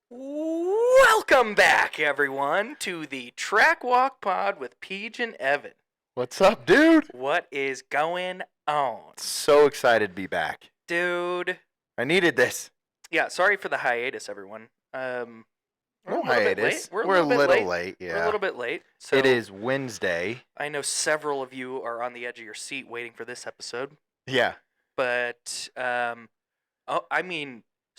Welcome back, everyone, to the Track Walk Pod with Peach and Evan. What's up, dude? What is going on? So excited to be back. Dude. I needed this. Yeah, sorry for the hiatus, everyone. No hiatus. We're a little late. Yeah. We're a little bit late. So it is Wednesday. I know several of you are on the edge of your seat waiting for this episode. Yeah. But,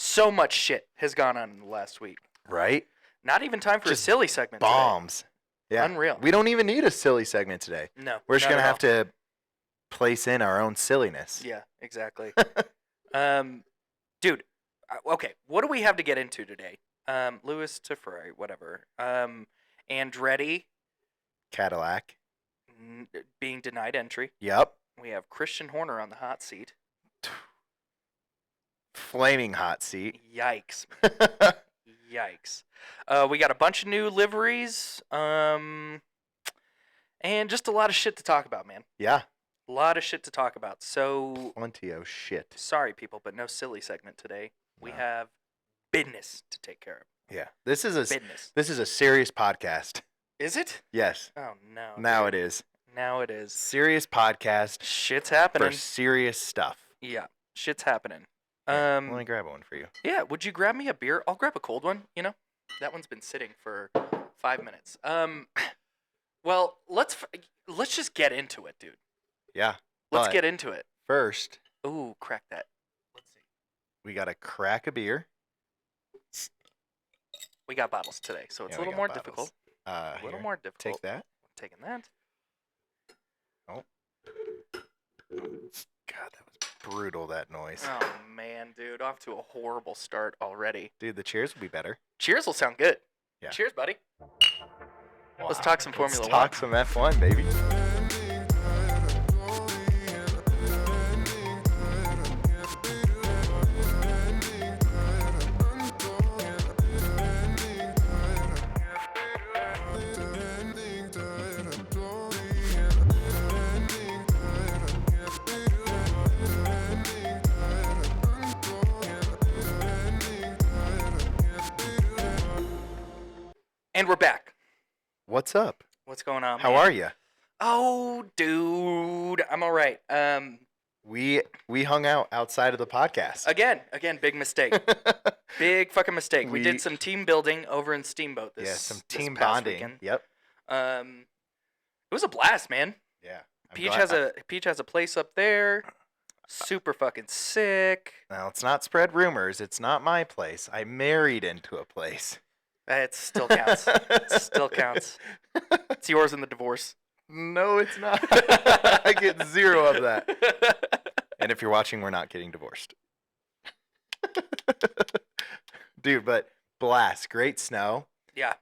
so much shit has gone on in the last week. Right? Not even time for Just a silly segment bombs. today. Yeah. Unreal. We don't even need a silly segment today. No. We're just not going to at have all. to place in our own silliness. Yeah, exactly. Dude, okay, what do we have to get into today? Lewis to Ferrari, whatever. Andretti Cadillac. being denied entry. Yep. We have Christian Horner on the hot seat. Flaming hot seat. Yikes. Yikes. We got a bunch of new liveries. And just a lot of shit to talk about, man. Yeah. A lot of shit to talk about. So, Plenty of shit. sorry, people, but no silly segment today. We No. have business to take care of. Yeah. This is a Business. serious podcast. Is it? Yes. Oh, no. Now dude. it is. Now it is. Serious podcast Shit's happening. for serious stuff. Yeah, shit's happening. Let me grab one for you. Yeah, would you grab me a beer? I'll grab a cold one, you know? That one's been sitting for 5 minutes. Well, let's just get into it, dude. Yeah. Let's but get into it. First, Ooh, crack that. Let's see. we got to crack a beer. We got bottles today, so it's Yeah, a we little got more bottles. difficult. A little Here, more difficult. Take that. I'm taking that. Oh. God, that was brutal, that noise. Oh, man, dude. Off to a horrible start already. Dude, the cheers will be better. Cheers will sound good. Yeah. Cheers, buddy. Let's Wow. talk some Formula Let's One. talk some F1, baby. And we're back. What's up? What's going on, How man? are you? Oh, dude. I'm all right. We hung out outside of the podcast. Again, big mistake. Big fucking mistake. We We- did some team building over in Steamboat this Yeah, some this team past bonding. weekend. Yep. It was a blast, man. Yeah. I'm Peach glad- has a place up there. Super fucking sick. Now, let's not spread rumors. It's not my place. I married into a place. It still counts. It still counts. It's yours in the divorce. No, it's not. I get 0 of that. And if you're watching, we're not getting divorced. Dude, but blast. Great snow. Yeah.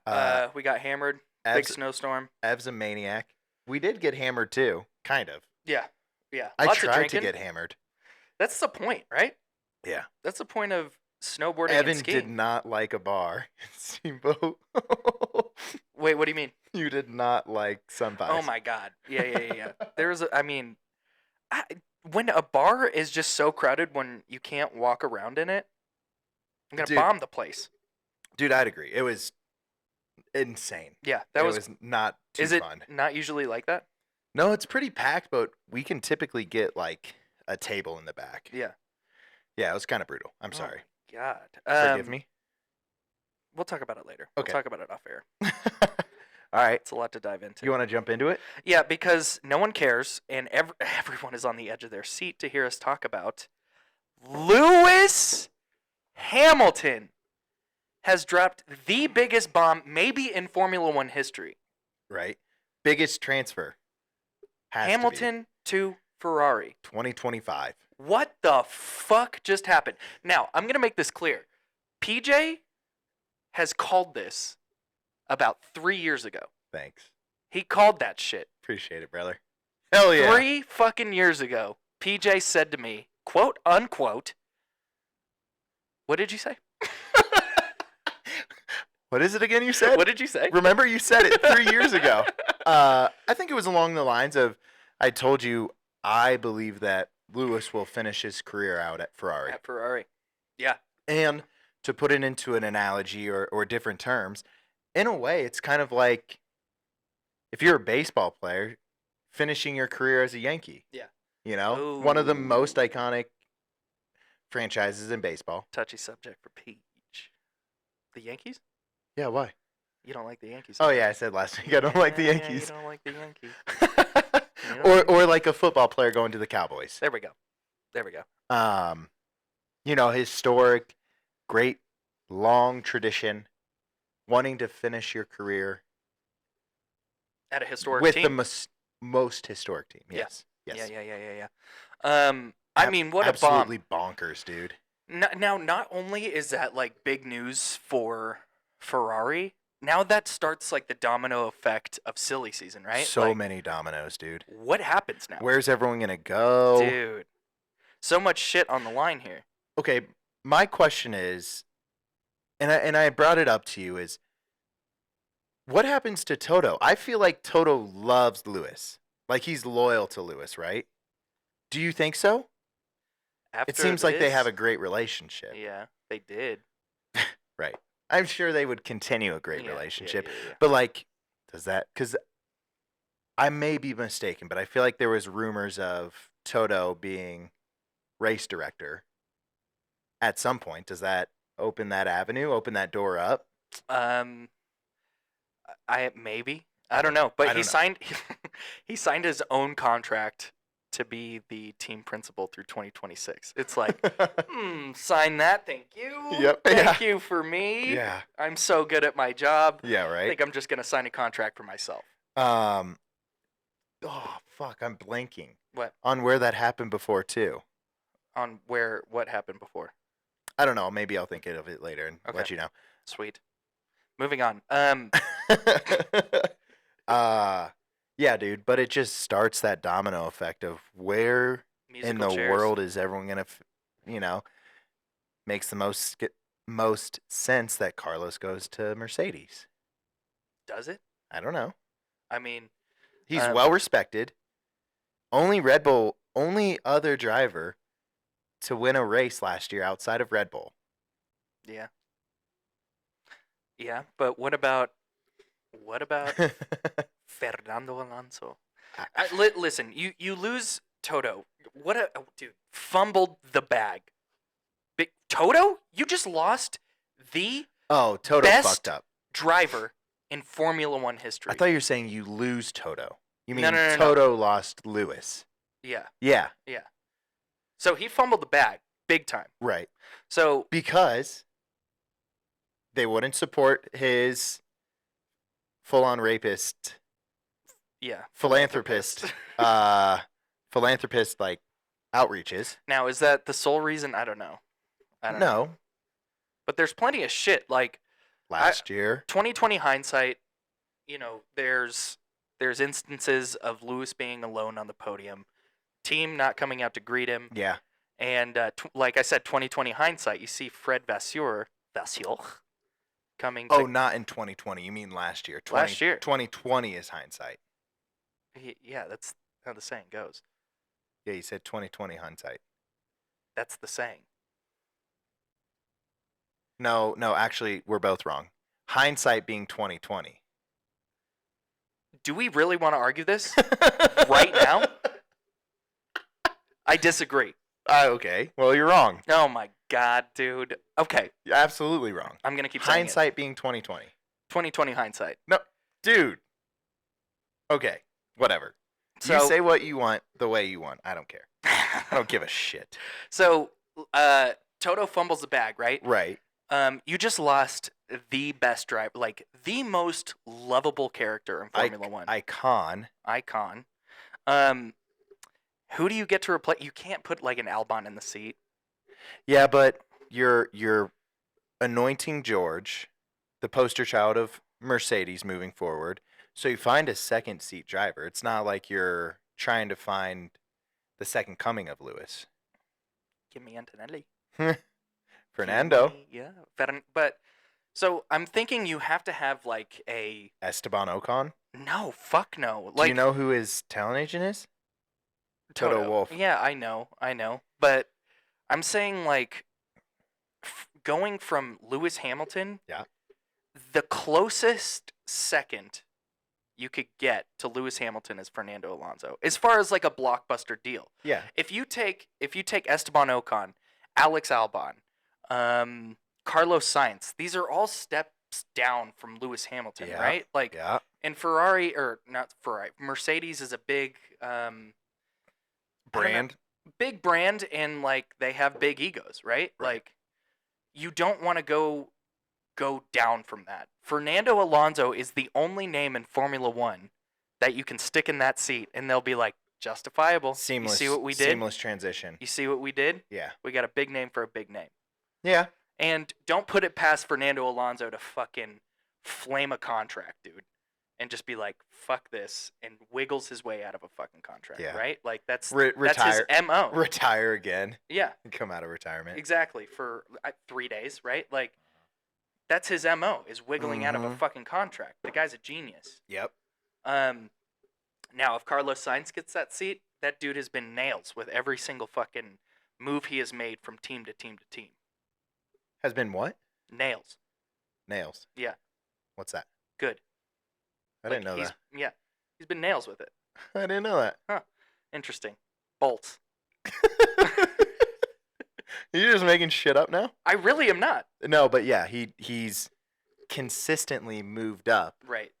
We got hammered. Big Ev's, snowstorm. Ev's a maniac. We did get hammered too, kind of. Yeah. Yeah. I Lots of tried to drinking. get hammered. That's the point, right? Yeah. That's the point of snowboarding Evan and skiing. did not like a bar in Steamboat. Wait, what do you mean? You did not like Sunrise. Oh my god. Yeah. There was when a bar is just so crowded when you can't walk around in it, I'm going to Dude. bomb the place. Dude, I'd agree. It was insane. Yeah, It was not too is it fun. not usually like that? No, it's pretty packed, but we can typically get like a table in the back. Yeah. Yeah, it was kind of brutal. I'm sorry. Oh my god. Forgive me. We'll talk about it later. Okay. We'll talk about it off air. All right. It's a lot to dive into. You want to jump into it? Yeah, because no one cares, and everyone is on the edge of their seat to hear us talk about Lewis Hamilton has dropped the biggest bomb maybe in Formula One history. Right. Biggest transfer. Has Hamilton to Ferrari. 2025. What the fuck just happened? Now, I'm going to make this clear. PJ has called this about 3 years ago. Thanks. He called that shit. Appreciate it, brother. Hell yeah. 3 fucking years ago, PJ said to me, quote unquote, what did you say? What is it again you said? What did you say? Remember you said it 3 years ago. I think it was along the lines of, I told you I believe that Lewis will finish his career out at Ferrari. At Ferrari. Yeah. And to put it into an analogy or different terms, in a way, it's kind of like if you're a baseball player finishing your career as a Yankee. Yeah. You know, one of the most Ooh. iconic franchises in baseball. Touchy subject for Peach. The Yankees? Yeah, why? You don't like the Yankees? Oh yeah, I said last week I don't like the Yeah, Yankees. you don't like the Yankees. or like a football player going to the Cowboys. There we go. There we go. You know, historic, great, long tradition, wanting to finish your career At a historic with team. the most historic team. Yes. Yes. Yeah. I mean, what absolutely a bomb. bonkers, dude. Now, not only is that like big news for Ferrari, now that starts like the domino effect of silly season, right? So like, many dominoes, dude. What happens now? Where's everyone gonna go? Dude, so much shit on the line here. Okay, my question is, and I brought it up to you, is what happens to Toto? I feel like Toto loves Lewis. Like he's loyal to Lewis, right? Do you think so? After It seems like they have a great relationship. Yeah, they did. Right. I'm sure they would continue a great Yeah, relationship. yeah. But like, does that? Because I may be mistaken, but I feel like there was rumors of Toto being race director at some point. Does that open that avenue? Open that door up? I maybe. I don't know, but I don't know. signed he signed his own contract to be the team principal through 2026. It's like, sign that, thank you. Yep. Thank you for me. Yeah. I'm so good at my job. Yeah. I Right. think I'm just gonna sign a contract for myself. Oh fuck! I'm blanking. What? On where that happened before too. On what happened before? I don't know. Maybe I'll think of it later and let Okay. you know. Sweet. Moving on. Yeah, dude. But it just starts that domino effect of where in musical the chairs. world is everyone gonna, makes the most sense that Carlos goes to Mercedes. Does it? I don't know. I mean, He's well respected. Only other driver to win a race last year outside of Red Bull. yeah. Yeah, but what about Fernando Alonso? Listen, you lose Toto. Dude, fumbled the bag. Toto, you just lost the Toto best fucked up. driver in Formula One history. I thought you were saying you lose Toto. You mean No. Toto lost Lewis? Yeah. Yeah. So he fumbled the bag big time. Right. So Because they wouldn't support his full-on rapist, yeah, philanthropist like outreaches. Now, is that the sole reason? I don't know. No. But there's plenty of shit like Last year. 2020 hindsight. There's instances of Lewis being alone on the podium, team not coming out to greet him. Yeah. And like I said, 2020 hindsight. You see Fred Vasseur coming. Not in 2020. You mean last year? Last year. 2020 is hindsight. Yeah, that's how the saying goes. Yeah, you said 2020 hindsight. That's the saying. No, actually, we're both wrong. Hindsight being 2020. Do we really want to argue this right now? I disagree. Okay. Well, you're wrong. Oh my god, dude. Okay. You're absolutely wrong. I'm gonna keep saying Hindsight being 2020. 2020 hindsight. No, dude. Okay, whatever. So, you say what you want the way you want. I don't care. I don't give a shit. So, Toto fumbles the bag, right? Right. You just lost the best driver, like the most lovable character in Formula One. Icon. Who do you get to replace? You can't put like an Albon in the seat. Yeah, but you're anointing George, the poster child of Mercedes moving forward. So you find a second seat driver. It's not like you're trying to find the second coming of Lewis. Give me Antonelli. Fernando. Yeah. But so I'm thinking you have to have like a Esteban Ocon. No, fuck no. Do you know who his talent agent is? Toto Wolff. Yeah, I know. But I'm saying like going from Lewis Hamilton, Yeah. the closest second you could get to Lewis Hamilton is Fernando Alonso, as far as like a blockbuster deal. Yeah. If you take Esteban Ocon, Alex Albon, Carlos Sainz, these are all steps down from Lewis Hamilton, Yeah. right? Like, Yeah. and Ferrari, or not Ferrari, Mercedes is a big Brand. big brand, and like they have big egos, right? Right. Like, you don't want to go down from that. Fernando Alonso is the only name in Formula One that you can stick in that seat, and they'll be like, justifiable. Seamless. You see what we did? Seamless transition. You see what we did? Yeah. We got a big name for a big name. Yeah. And don't put it past Fernando Alonso to fucking flame a contract, dude, and just be like, fuck this, and wiggles his way out of a fucking contract, Yeah. right? Like, that's retire. his MO. Retire again. Yeah, Come out of retirement. exactly, for 3 days, right? Like, that's his MO, is wiggling out of a fucking contract. The guy's a genius. Yep. Now, if Carlos Sainz gets that seat, that dude has been nails with every single fucking move he has made from team to team to team. Has been what? Nails. Nails. Yeah. What's that? Good. I didn't know that. Yeah. He's been nails with it. I didn't know that. Huh. Interesting. Bolts. You're just making shit up now? I really am not. No, but yeah, he's consistently moved up Right.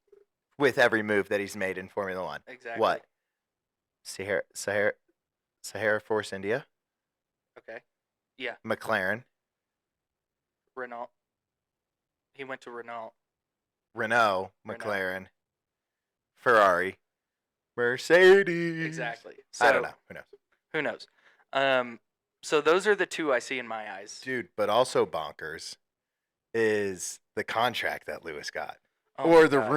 with every move that he's made in Formula One. Exactly. What? Sahara Force India, Okay. Yeah. McLaren, Renault. He went to Renault. Renault, Renault. McLaren, Ferrari, Mercedes. Exactly. I So, don't know. Who knows? Who knows? So those are the two I see in my eyes. Dude, but also bonkers is the contract that Lewis got. Oh or my the God.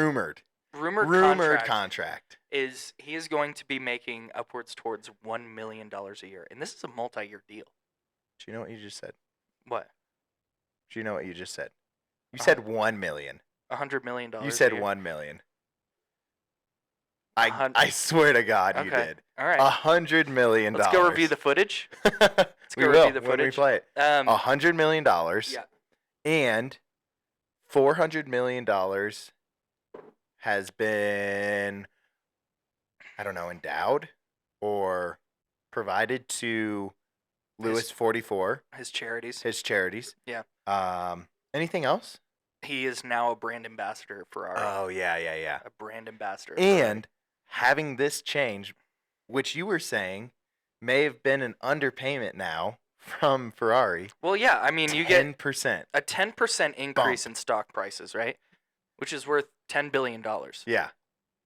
rumored contract. Is he is going to be making upwards towards $1 million a year, and this is a multi-year deal. Do you know what you just said? What? Do you know what you just said? You said 1 million. $100 million. You said a year? 1 million. hun- I swear to God you Okay. did. All right. $100 million. Let's go review the footage. Let's go review the when we footage. play it. $100 million. Yeah. And $400 million has been, I don't know, endowed or provided to Lewis 44, His charities. his charities. Yeah. Anything else? He is now a brand ambassador for Ferrari. Oh, yeah. A brand ambassador. of Ferrari. And having this change, which you were saying may have been an underpayment now from Ferrari. well, yeah. I mean, you get 10%. a 10% increase in stock prices, right? Which is worth $10 billion. Yeah.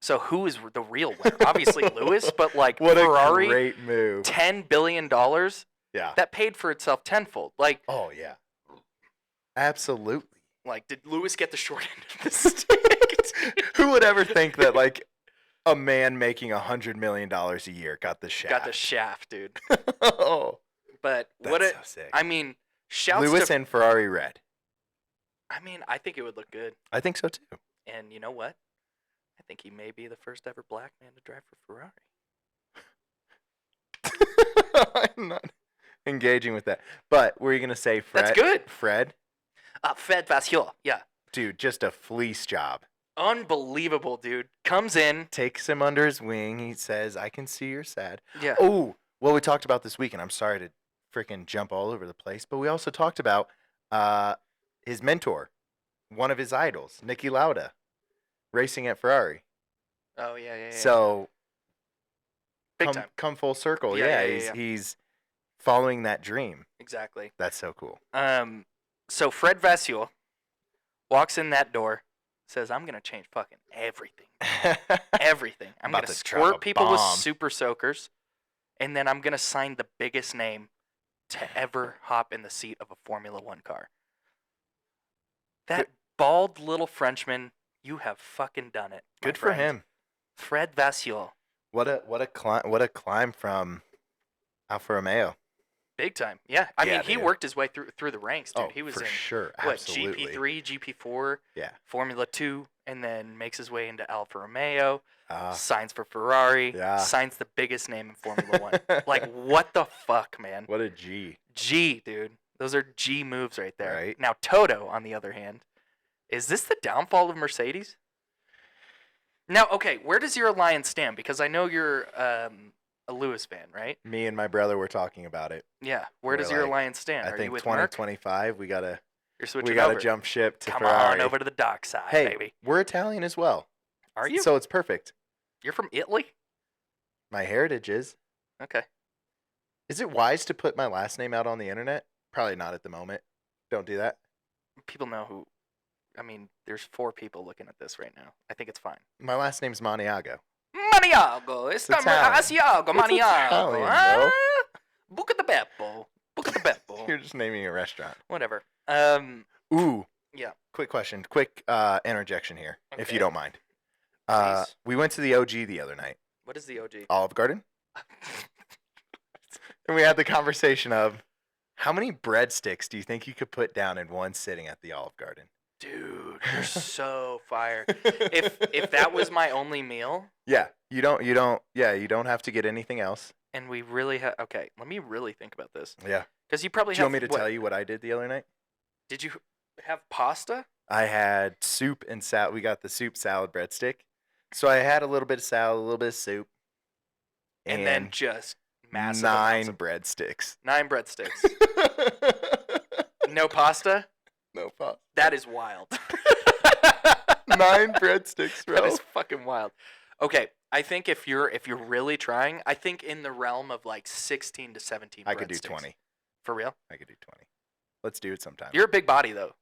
So who is the real winner? Obviously Lewis, but like What Ferrari, a great move. $10 billion, Yeah. that paid for itself tenfold. Like, Oh, yeah. Absolutely. did Lewis get the short end of the stick? Who would ever think that, like, a man making $100 million a year got the shaft? Got the shaft, dude. Oh, But that's so sick. I mean, shouts Lewis to. and Ferrari red. I mean, I think it would look good. I think so, too. And you know what? I think he may be the first ever black man to drive for Ferrari. I'm not engaging with that. But were you going to say Fred? That's good. Fred? Fred Vasseur, yeah. Dude, just a fleece job. Unbelievable, dude. Comes in. Takes him under his wing. He says, I can see you're sad. Yeah. Oh, well, we talked about this week, and I'm sorry to freaking jump all over the place, but we also talked about his mentor, one of his idols, Niki Lauda, racing at Ferrari. Oh, yeah. So, Big time. come full circle. Yeah. He's following that dream. Exactly. That's so cool. So Fred Vasseur walks in that door, says, I'm going to change fucking everything. Everything. I'm About going to to drop a squirt people with bomb. super soakers, and then I'm going to sign the biggest name to ever hop in the seat of a Formula One car. That bald little Frenchman, you have fucking done it. my Good for friend. him. Fred Vasseur. What a climb from Alfa Romeo. Big time. Yeah. I Yeah, mean, he dude. worked his way through the ranks, dude. Oh, He was for in sure. what, Absolutely. GP3, GP4, Yeah. Formula 2, and then makes his way into Alfa Romeo, Ah. signs for Ferrari, Yeah. signs the biggest name in Formula 1. Like, what the fuck, man? What a G. G, dude. Those are G moves right there. Right. Now, Toto, on the other hand, is this the downfall of Mercedes? Now, okay, where does your alliance stand? Because I know you're a Lewis fan, right? Me and my brother were talking about it. Yeah. Where We're does your like, alliance stand? I Are think you with Merc? 2025 we gotta You're switching gotta over. jump ship to Come Ferrari. on over to the dock side, Hey, baby. we're Italian as well. Are you? So it's perfect. You're from Italy? My heritage is. Okay. Is it wise to put my last name out on the internet? Probably not at the moment. Don't do that. People know who. I mean, there's 4 people looking at this right now. I think it's fine. My last name's Maniago. Maniago. It's Italian. Asiago. It's Maniago. Italian, Ah, Buca di Beppo. Buca di Beppo. You're just naming a restaurant. Whatever. Ooh. Yeah. Quick question. Quick interjection here, if you Okay. don't mind. Please. We went to the OG the other night, What is the OG? Olive Garden, and we had the conversation of how many breadsticks do you think you could put down in one sitting at the Olive Garden? Dude, you're so fire. If that was my only meal, Yeah, you don't have to get anything else. and we really had. Okay, let me really think about this. Yeah. Because you probably Do you have. want me to tell you what I did the other night? Did you have pasta? I had soup and salad. We got the soup salad breadstick. So I had a little bit of salad, a little bit of soup, And then just massive 9 amounts of- breadsticks. 9 breadsticks. No pasta? No pasta. That is wild. 9 breadsticks, bro. That is fucking wild. Okay, I think if you're really trying, I think in the realm of like 16 to 17 I could do breadsticks. 20. For real? I could do 20. Let's do it sometime. You're a big body though.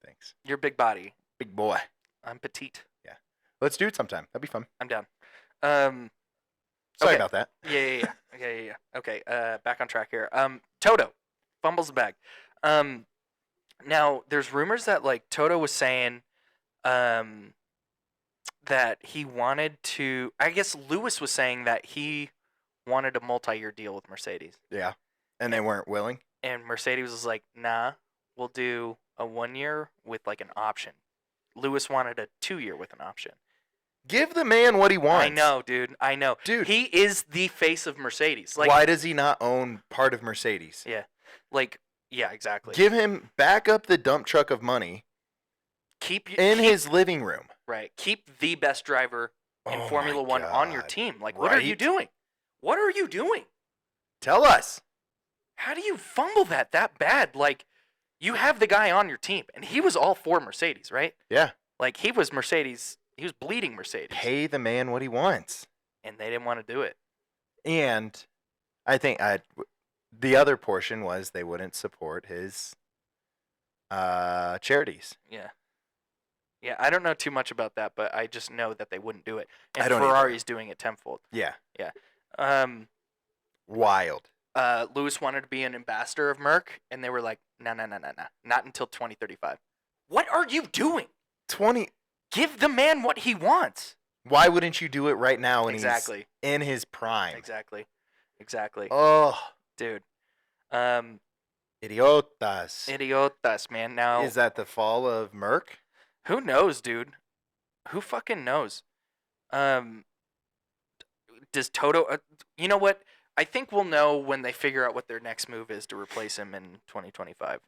Thanks. You're a big body. Big boy. I'm petite. Let's do it sometime. That'd be fun. I'm down. Sorry Okay. about that. Yeah. Okay, back on track here. Toto fumbles the bag. Now there's rumors that like Toto was saying, that he wanted to. I guess Lewis was saying that he wanted a multi-year deal with Mercedes, Yeah. And they weren't willing? and Mercedes was like, "Nah, we'll do a 1 year with like an option." Lewis wanted a 2 year with an option. Give the man what he wants. I know, dude. I know. Dude. He is the face of Mercedes. Like, Why does he not own part of Mercedes? Yeah. Like, yeah, exactly. Give him back up the dump truck of money keep in his living room. right. Keep the best driver in Oh Formula my 1 on your God. team. Like, what are you Right? doing? What are you doing? Tell us. How do you fumble that bad? Like, you have the guy on your team, and he was all for Mercedes, right? Yeah. Like, he was Mercedes. He was bleeding Mercedes, Pay the man what he wants. and they didn't want to do it. And I think the other portion was they wouldn't support his charities. Yeah. Yeah, I don't know too much about that, but I just know that they wouldn't do it. And I don't either. Ferrari's doing it tenfold. Yeah. Um, Wild. Lewis wanted to be an ambassador of Merck, and they were like, no, not until 2035. What are you doing? 20. Give the man what he wants. Why wouldn't you do it right now when Exactly. he's in his prime? Exactly. Oh, Dude. idiotas. Idiotas, man. Now, Is that the fall of Merck? who knows, dude? Who fucking knows? Does Toto... you know what? I think we'll know when they figure out what their next move is to replace him in 2025.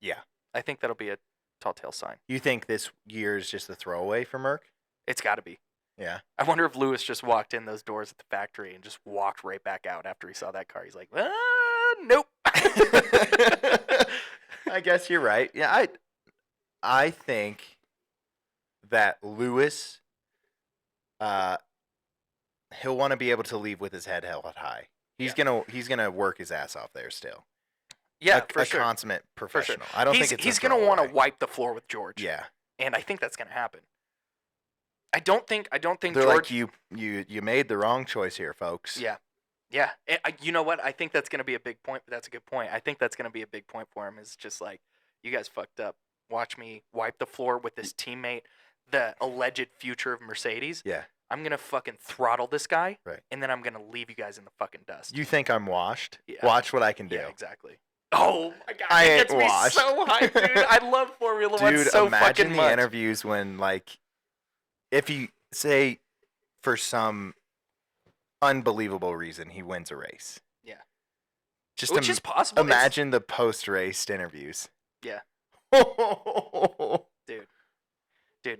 Yeah. I think that'll be a tall tale sign. You think this year is just a throwaway for Merck? It's got to be. Yeah. I wonder if Lewis just walked in those doors at the factory and just walked right back out after he saw that car. He's like, nope. I guess you're right. Yeah, I think that Lewis, he'll want to be able to leave with his head held high. He's gonna work his ass off there still. Yeah, a for sure. consummate For sure. professional. I don't think it's he's a gonna want to throwaway. wipe the floor with George. Yeah, and I think that's gonna happen. I don't think they're George. like you made the wrong choice here, folks. Yeah. You know what? I think that's gonna be a big point. But that's a good point. I think that's gonna be a big point for him. Is just like, you guys fucked up. Watch me wipe the floor with this teammate, the alleged future of Mercedes. Yeah. I'm gonna fucking throttle this guy, Right. and then I'm gonna leave you guys in the fucking dust. You think I'm washed? Yeah. Watch what I can do. Yeah, exactly. Oh my god, I it ain't gets me washed. so hyped, dude. I love Formula One Dude, so imagine fucking the much. interviews when, like, if you say for some unbelievable reason he wins a race. Yeah. Just which is possible. imagine the post-race interviews. Yeah, Oh, dude,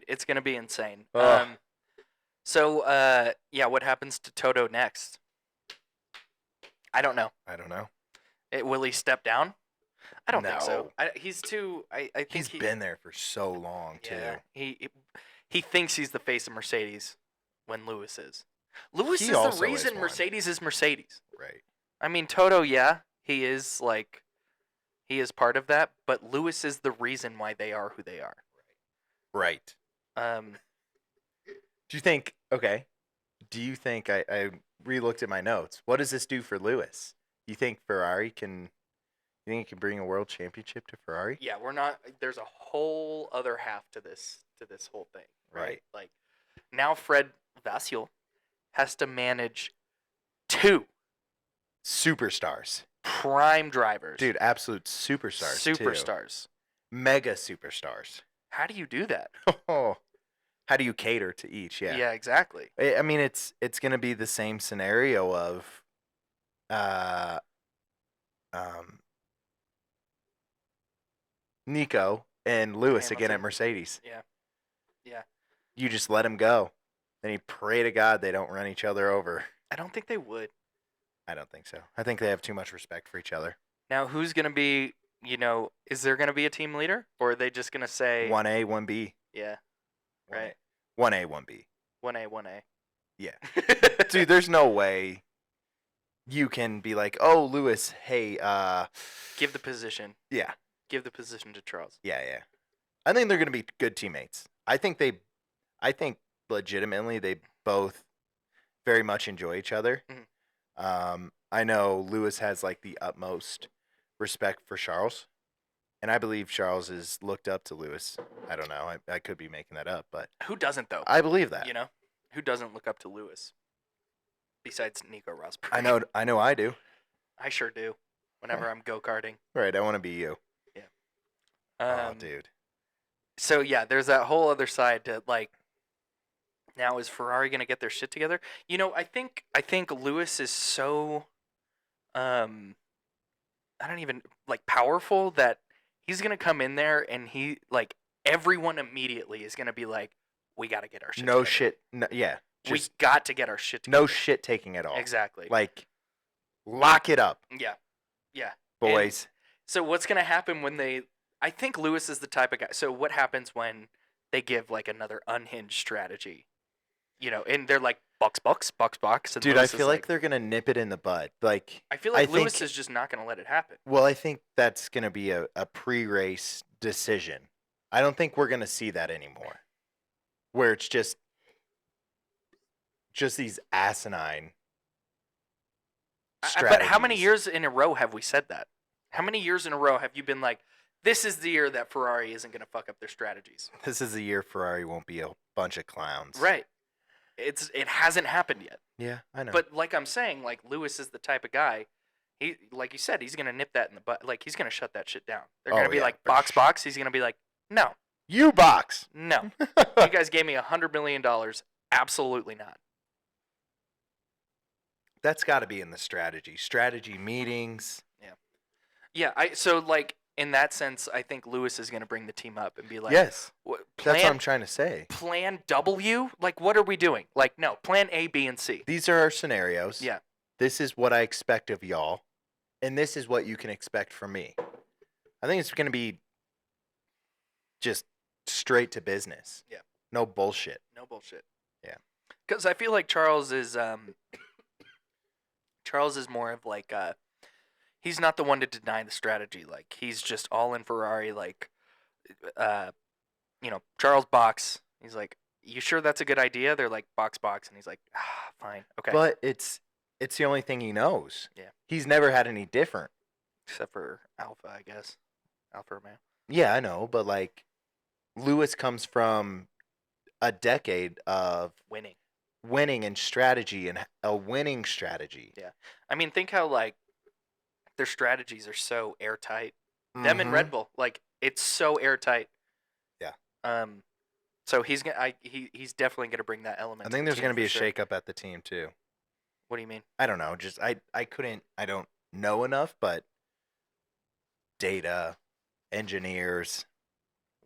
it's gonna be insane. Ugh. So yeah, what happens to Toto next? I don't know. I don't know. Will he step down? I don't think so. No. He's too. I think He's been there for so long yeah, too. he thinks he's the face of Mercedes when Lewis is. Lewis He is the also is reason one. Mercedes is Mercedes. Right. I mean, Toto, yeah, he is part of that, but Lewis is the reason why they are who they are. Right. Um, Do you think? Okay. Do you think I re-looked at my notes? What does this do for Lewis? You think Ferrari can? You think it can bring a world championship to Ferrari? yeah, we're not. There's a whole other half to this whole thing, right? Right. Like now, Fred Vasseur has to manage 2 Superstars, prime drivers, dude. Absolute superstars. too. superstars. Mega superstars. How do you do that? Oh, how do you cater to each? Yeah. Exactly. I mean, it's going to be the same scenario of, Nico and Lewis again at Hamilton. Mercedes. Yeah. Yeah. You just let them go. Then you pray to God they don't run each other over. I don't think they would. I don't think so. I think they have too much respect for each other. Now, who's going to be, is there going to be a team leader? Or are they just going to say. 1A, 1B. Yeah. Right. 1A, 1B. 1A, 1A. Yeah. Dude, there's no way you can be like, oh, Lewis, hey, Give the position. yeah. Give the position to Charles. Yeah. I think they're going to be good teammates. I think legitimately they both very much enjoy each other. Mhm. I know Lewis has like the utmost respect for Charles, and I believe Charles is looked up to Lewis. I don't know. I could be making that up, but Who doesn't, though? I believe that. Who doesn't look up to Lewis? Besides Nico Rosberg. I know I do. I sure do. Whenever I'm go-karting. Right, I want to be you. Yeah. Oh, dude. So, yeah, there's that whole other side to, like, now is Ferrari going to get their shit together? I think Lewis is so, I don't even, like, powerful that he's going to come in there and everyone immediately is going to be like, we got to get our shit together. No shit. No, yeah. We got to get our shit together. No shit taking at all. Exactly. Like, lock it up. Yeah. Yeah. Boys. So what's going to happen when I think Lewis is the type of guy. So what happens when they give like another unhinged strategy? And they're like, box. And Dude, Lewis I feel is like they're going to nip it in the bud. Like, I feel like Lewis is just not going to let it happen. Well, I think that's going to be a pre-race decision. I don't think we're going to see that anymore. Where it's just these asinine strategies. But how many years in a row have we said that? How many years in a row have you been like, this is the year that Ferrari isn't going to fuck up their strategies? This is the year Ferrari won't be a bunch of clowns. Right. It hasn't happened yet. Yeah, I know. But like I'm saying, like Lewis is the type of guy. He, like you said, he's going to nip that in the butt. Like he's going to shut that shit down. They're going to be like, box. He's going to be like, no. You box. No. You guys gave me $100 million. Absolutely not. That's got to be in the strategy meetings. Yeah. So like in that sense, I think Lewis is going to bring the team up and be like, yes, that's what I'm trying to say. Plan W? Like, what are we doing? Like, no, plan A, B, and C. These are our scenarios. Yeah. This is what I expect of y'all, and this is what you can expect from me. I think it's going to be just straight to business. Yeah. No bullshit. Yeah. Because I feel like Charles is more of like he's not the one to deny the strategy. Like he's just all in Ferrari. Like, Charles box. He's like, you sure that's a good idea? They're like box, and he's like, fine, okay. But it's the only thing he knows. Yeah. He's never had any different. Except for Alpha, I guess. Alpha Romeo. Yeah, I know, but like, Lewis comes from a decade of winning and strategy and a winning strategy. Yeah. I mean, think how like their strategies are so airtight. Them and Red Bull, like it's so airtight. Yeah. So he's definitely gonna bring that element. I think there's gonna be a shakeup at the team too. What do you mean? I don't know. Just I don't know enough, but data, engineers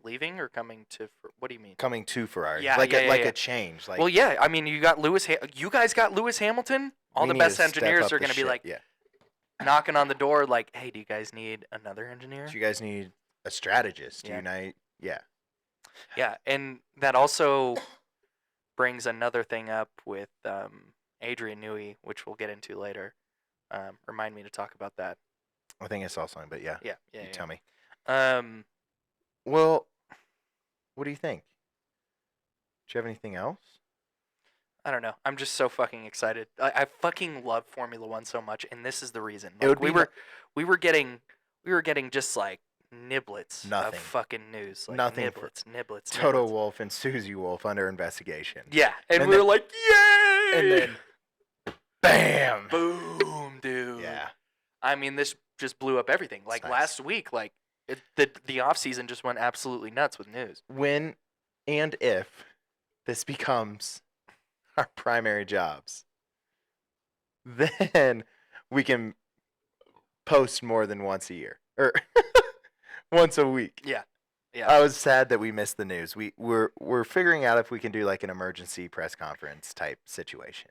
Leaving or coming to? What do you mean? coming to Ferrari, Yeah, like yeah, a yeah, like yeah. a change. Like Well, yeah. I mean, you got Lewis. You guys got Lewis Hamilton. All we the need to best step engineers up are the going to be shit. like Yeah. knocking on the door, like, "Hey, do you guys need another engineer?" Do you guys need a strategist? Yeah. Unite. Yeah. Yeah, and that also brings another thing up with Adrian Newey, which we'll get into later. Remind me to talk about that. I think I saw something, but yeah. Yeah, yeah, You yeah. tell me. Um, Well, what do you think? Do you have anything else? I don't know. I'm just so fucking excited. I fucking love Formula One so much, and this is the reason. It would we be were we were getting just like niblets Nothing. of fucking news. Like Nothing for niblets. Toto niblets. Wolff and Susie Wolff under investigation. Yeah, and And we were then- like, yay! And then, bam! boom, dude. Yeah. I mean, this just blew up everything. Like nice. last week, like the off season just went absolutely nuts with news. When and if this becomes our primary jobs, then we can post more than once a year or once a week. Yeah. I was sad that we missed the news. We're figuring out if we can do like an emergency press conference type situation.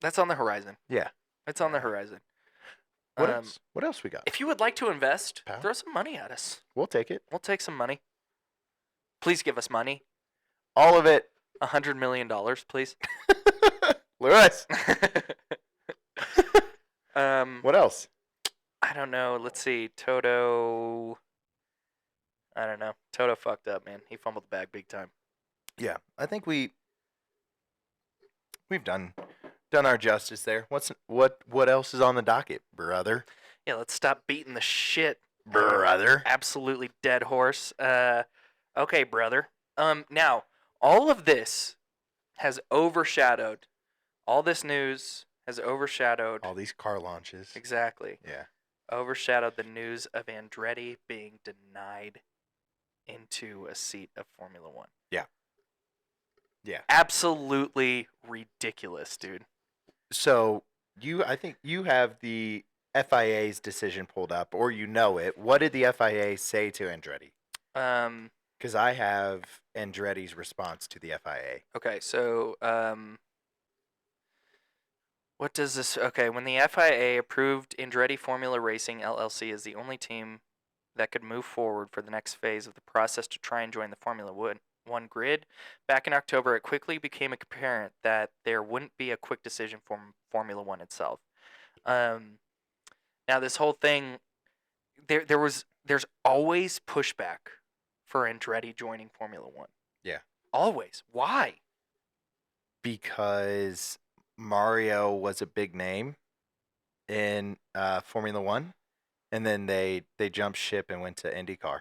That's on the horizon. Yeah. It's on the horizon. What else? What else we got? If you would like to invest, Pal? throw some money at us. We'll take it. We'll take some money. Please give us money. All of it. $100 million, please. Lewis. What else? I don't know. Let's see. Toto. I don't know. Toto fucked up, man. He fumbled the bag big time. Yeah, I think we've done our justice there. What else is on the docket, brother? Yeah, let's stop beating the shit. Brother. Absolutely dead horse. Okay, brother. Now, all of this has overshadowed. All this news has overshadowed. All these car launches. Exactly. Yeah. Overshadowed the news of Andretti being denied into a seat of Formula One. Yeah. Yeah. Absolutely ridiculous, dude. So I think you have the FIA's decision pulled up, or you know it. What did the FIA say to Andretti? Because I have Andretti's response to the FIA. Okay, so what does this? Okay, when the FIA approved Andretti Formula Racing LLC as the only team that could move forward for the next phase of the process to try and join the Formula One grid, back in October, it quickly became apparent that there wouldn't be a quick decision from Formula One itself. Now this whole thing, there's always pushback for Andretti joining Formula One. Yeah. Always. Why? Because Mario was a big name in Formula One, and then they jumped ship and went to IndyCar.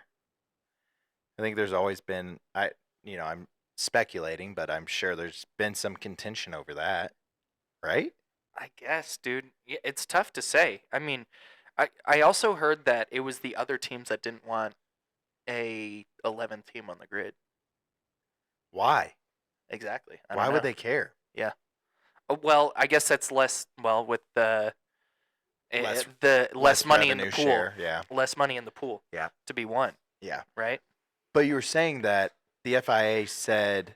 I think there's always been I'm speculating, but I'm sure there's been some contention over that, right? I guess, dude. It's tough to say. I mean, I also heard that it was the other teams that didn't want a 11th team on the grid. Why? Exactly. Why would they care? Yeah. Well, I guess that's less. Well, with the less money in the revenue pool. share, yeah. Less money in the pool. Yeah. To be won. Yeah. Right. But you were saying that the FIA said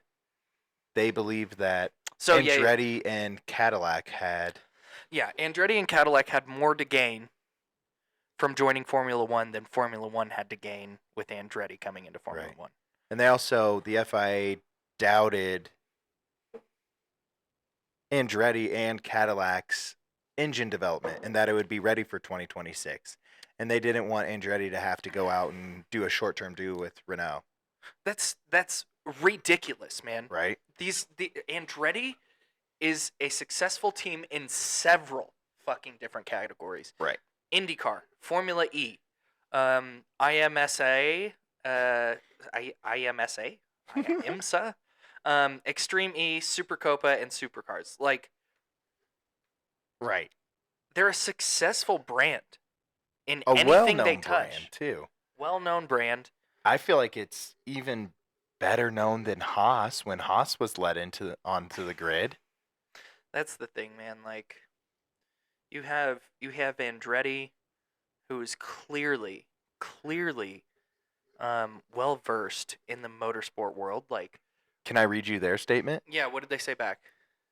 they believed that Andretti and Cadillac had. Yeah, Andretti and Cadillac had more to gain from joining Formula One than Formula One had to gain with Andretti coming into Formula One. And they also, the FIA doubted Andretti and Cadillac's engine development and that it would be ready for 2026. And they didn't want Andretti to have to go out and do a short-term deal with Renault. That's ridiculous, man. Right? The Andretti is a successful team in several fucking different categories. Right. IndyCar, Formula E, IMSA, IMSA, Extreme E, Supercopa, and Supercars. Like, right. They're a successful brand in A anything well-known they touch. brand, too. Well-known brand. I feel like it's even better known than Haas when Haas was let onto the grid. That's the thing, man. Like, You have Andretti, who is clearly well versed in the motorsport world. Like, Can I read you their statement? yeah, what did they say back?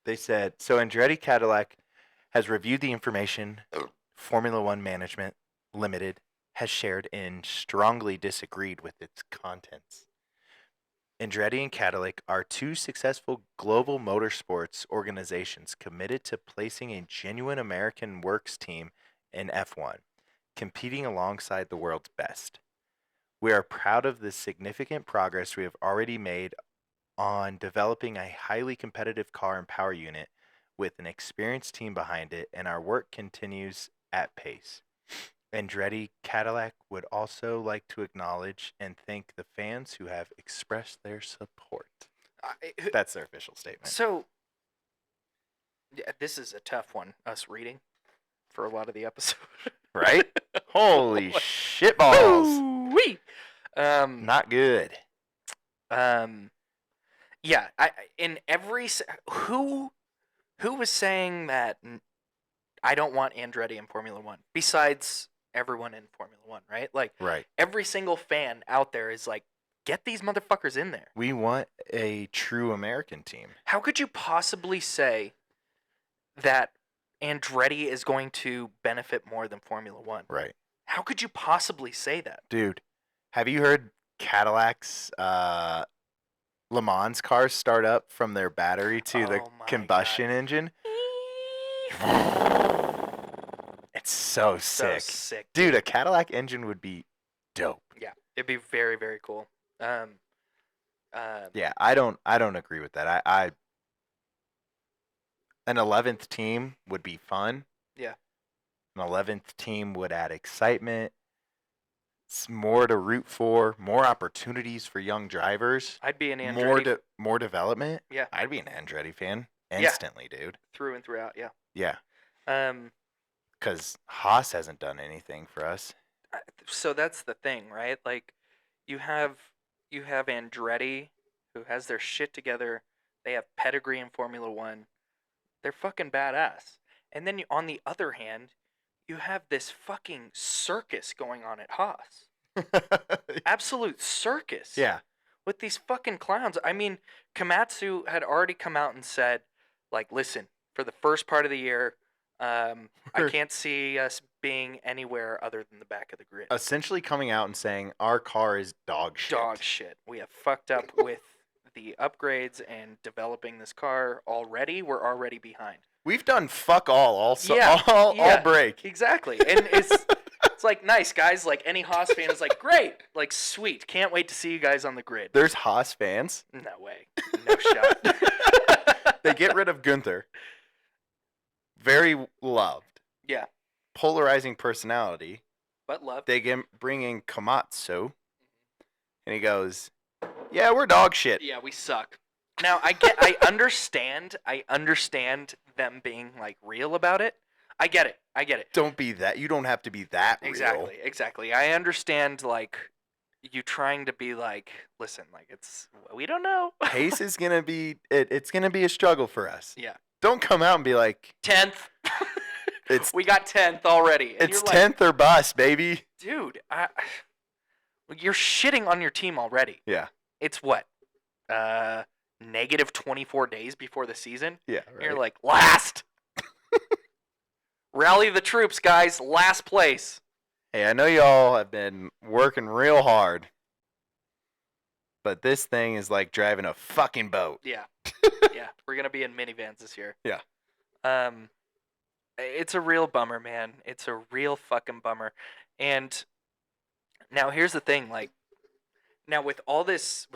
They said, so Andretti Cadillac has reviewed the information Formula One Management Limited has shared and strongly disagreed with its contents. Andretti and Cadillac are two successful global motorsports organizations committed to placing a genuine American works team in F1, competing alongside the world's best. We are proud of the significant progress we have already made on developing a highly competitive car and power unit with an experienced team behind it, and our work continues at pace. Andretti Cadillac would also like to acknowledge and thank the fans who have expressed their support. That's their official statement. So, yeah, this is a tough one, us reading for a lot of the episode. Right? Holy shitballs. Woo-wee! Not good. Yeah, in every who was saying that I don't want Andretti in Formula One besides everyone in Formula One, right? Like, Right. every single fan out there is like, get these motherfuckers in there. We want a true American team. How could you possibly say that Andretti is going to benefit more than Formula One? Right. How could you possibly say that? Dude, have you heard Cadillac's Le Mans cars start up from their battery to the Oh my combustion engine? It's so So sick. sick. Dude, a Cadillac engine would be dope. Yeah, it'd be very, very cool. Yeah, I don't agree with that. I an 11th team would be fun. Yeah. An 11th team would add excitement. It's more to root for, more opportunities for young drivers, I'd be an Andretti more development. Yeah. I'd be an Andretti fan instantly, dude. through and throughout. Yeah. Yeah, Um. because Haas hasn't done anything for us. So that's the thing, right? Like, you have Andretti, who has their shit together. They have pedigree in Formula One. They're fucking badass. And then on the other hand, you have this fucking circus going on at Haas. Absolute circus. Yeah, With these fucking clowns. I mean, Komatsu had already come out and said, like, listen, for the first part of the year, I can't see us being anywhere other than the back of the grid. essentially coming out and saying our car is dog shit. Dog shit. We have fucked up with the upgrades and developing this car already. We're already behind. We've done fuck all. Also, Yeah, all yeah. break. Exactly. And it's like, nice, guys. Like, any Haas fan is like, great. Like, sweet. Can't wait to see you guys on the grid. There's Haas fans. No way. No shot. They get rid of Gunther. Very loved. Yeah. Polarizing personality. But love. They bring in Komatsu, and he goes, "Yeah, we're dog shit." Yeah, we suck. Now, I understand them being, like, real about it. I get it. Don't be that. You don't have to be that real. Exactly. I understand, like, you trying to be like, listen, like, we don't know. Pace is gonna be it's gonna be a struggle for us. Yeah. Don't come out and be like 10th. It's We got 10th already. And it's you're like, 10th or bust, baby. dude, you're shitting on your team already. Yeah. It's what? Negative 24 days before the season? Yeah. And you're like, last. Rally the troops, guys. Last place. Hey, I know y'all have been working real hard, but this thing is like driving a fucking boat. Yeah. Yeah. We're going to be in minivans this year. Yeah. It's a real bummer, man. It's a real fucking bummer. And now here's the thing, like, now with all these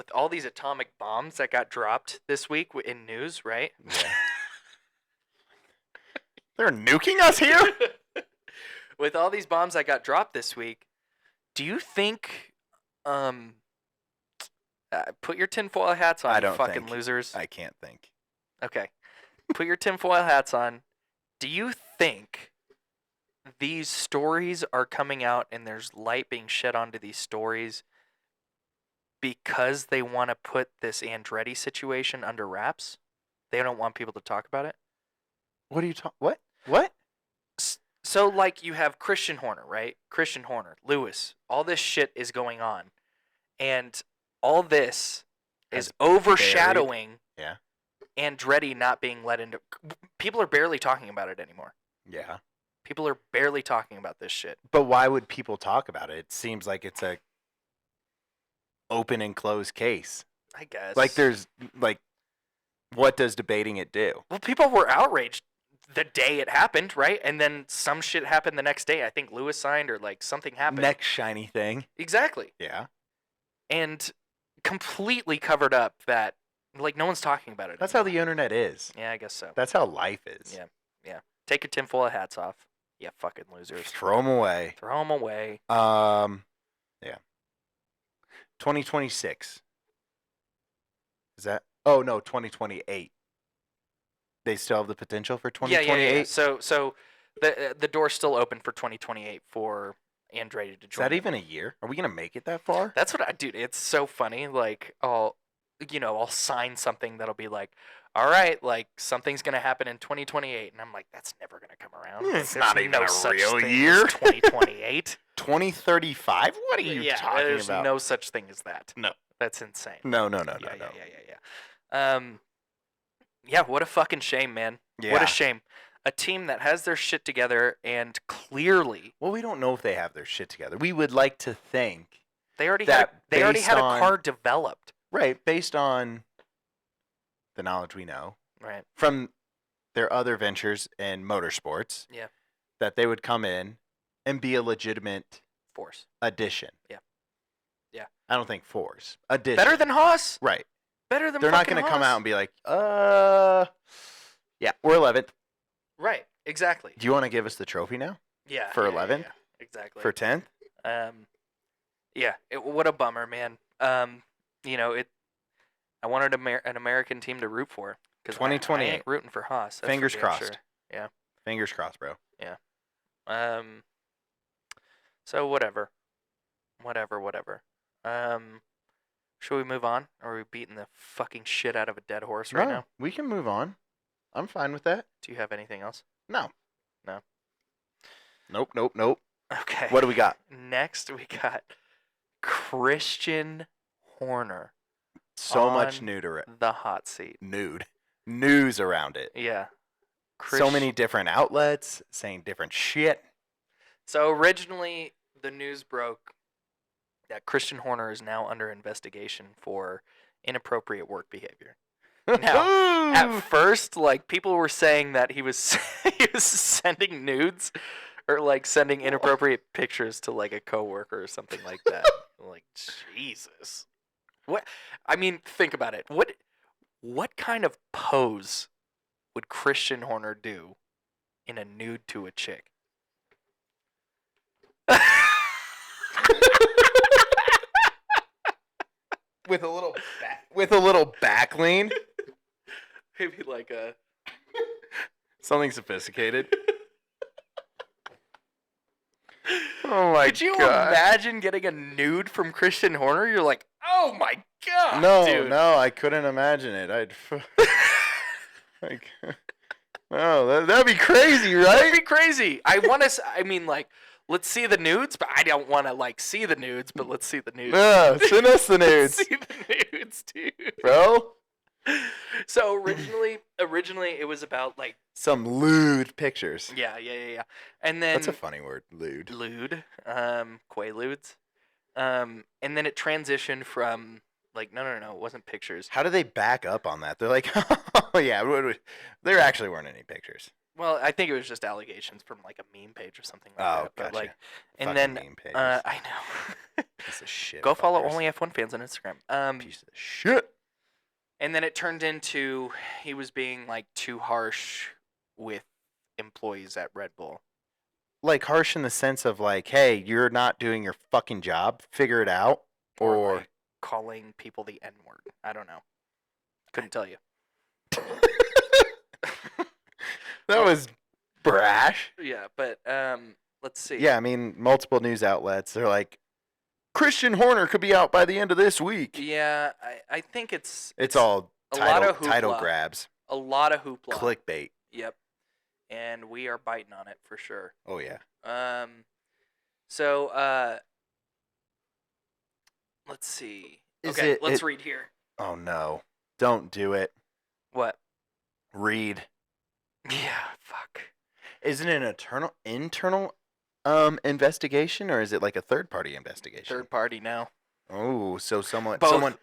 atomic bombs that got dropped this week in news, right? Yeah. They're nuking us here? With all these bombs that got dropped this week, do you think put your tinfoil hats on, I you don't fucking think. losers. I can't think. Okay. Put your tinfoil hats on. Do you think these stories are coming out and there's light being shed onto these stories because they want to put this Andretti situation under wraps? They don't want people to talk about it? What are you talking? What? So, like, you have Christian Horner, right? Christian Horner, Lewis. All this shit is going on. And all this Has is overshadowing Yeah. Andretti not being let into. People are barely talking about it anymore. Yeah. People are barely talking about this shit. But why would people talk about it? It seems like it's a open and closed case. I guess. Like there's like, what does debating it do? Well, people were outraged the day it happened, right? And then some shit happened the next day. I think Lewis signed or like something happened. Next shiny thing. Exactly. Yeah. And completely covered up that, like, no one's talking about it. That's how the internet is. Yeah, I guess so. That's how life is. Yeah. Take a tinfoil of hats off. Yeah, fucking losers. Throw them away. Throw them away. Yeah. 2026. Is that? Oh no, 2028. They still have the potential for 2028. Yeah. So the door's still open for 2028 for Andretti to join. Is that even a year? Are we gonna make it that far? That's what I do. It's so funny. Like I'll sign something that'll be like, all right, like something's gonna happen in 2028, and I'm like, that's never gonna come around. Like, It's there's not even no a such real thing year. as 2028. 2035? What are you talking There's about? no such thing as that. No. That's insane. No. Yeah. What a fucking shame, man. Yeah. What a shame. A team that has their shit together and clearly Well, we don't know if they have their shit together. We would like to think they already that had a on- car developed. right, based on the knowledge we know Right. from their other ventures in motorsports. Yeah. That they would come in and be a legitimate Force. addition. Yeah. I don't think force. Addition. Better than Haas. Right. Better than They're not fucking going to come Haas. out and be like, yeah, we're 11th. Right. Exactly. Do you want to give us the trophy now? Yeah. For yeah, 11th? Yeah, exactly. For 10th? Yeah. What a bummer, man. I wanted an American team to root for. 2028. I ain't rooting for Haas. That's Fingers for damn crossed. Sure. Yeah. Fingers crossed, bro. So whatever. Should we move on? Or are we beating the fucking shit out of a dead horse right now? We can move on. I'm fine with that. Do you have anything else? No. No. Nope. Okay. What do we got? Next, we got Christian Horner. So much on nude. The hot seat. News around it. Yeah. So many different outlets saying different shit. So originally, the news broke that Christian Horner is now under investigation for inappropriate work behavior. Now, at first, like, people were saying that he was sending nudes or like sending inappropriate pictures to like a coworker or something like that. Like, Jesus. What? I mean, think about it. What kind of pose would Christian Horner do in a nude to a chick? with a little back lean. Maybe like a Something sophisticated. Oh my god. Could you imagine getting a nude from Christian Horner? You're like, oh my god. No, dude. no, I couldn't imagine it. I'd like, oh, that'd be crazy, right? That'd be crazy. I mean, like, let's see the nudes, but I don't want to like see the nudes, but let's see the nudes. Yeah, send us the nudes, Let's see the nudes, dude. bro. So originally it was about like Some lewd pictures. yeah. And then That's a funny word, lewd. Quaaludes. And then it transitioned from like no, it wasn't pictures. How do they back up on that? They're like, oh yeah, there actually weren't any pictures. Well, I think it was just allegations from like a meme page or something like Oh, that. But gotcha. like, and Fucking then meme pages. I know. Piece of shit. Go follow fuckers. only F1 fans on Instagram. Piece of shit. And then it turned into he was being like too harsh with employees at Red Bull. Like harsh in the sense of like, hey, you're not doing your fucking job. Figure it out. Or Like calling people the N-word. I don't know. Couldn't tell you. that was brash. Yeah, but let's see. Yeah, I mean, multiple news outlets. They're like, Christian Horner could be out by the end of this week. Yeah, I think it's It's all a lot of title hoopla. grabs, a lot of hoopla. clickbait. Yep. and we are biting on it for sure. Oh yeah. So let's see. Is Okay, it- let's it- read here. Oh no. Don't do it. What? Read. Yeah, fuck. Isn't it an internal investigation, or is it like a third party investigation? Third party now. Oh, so someone Both. someone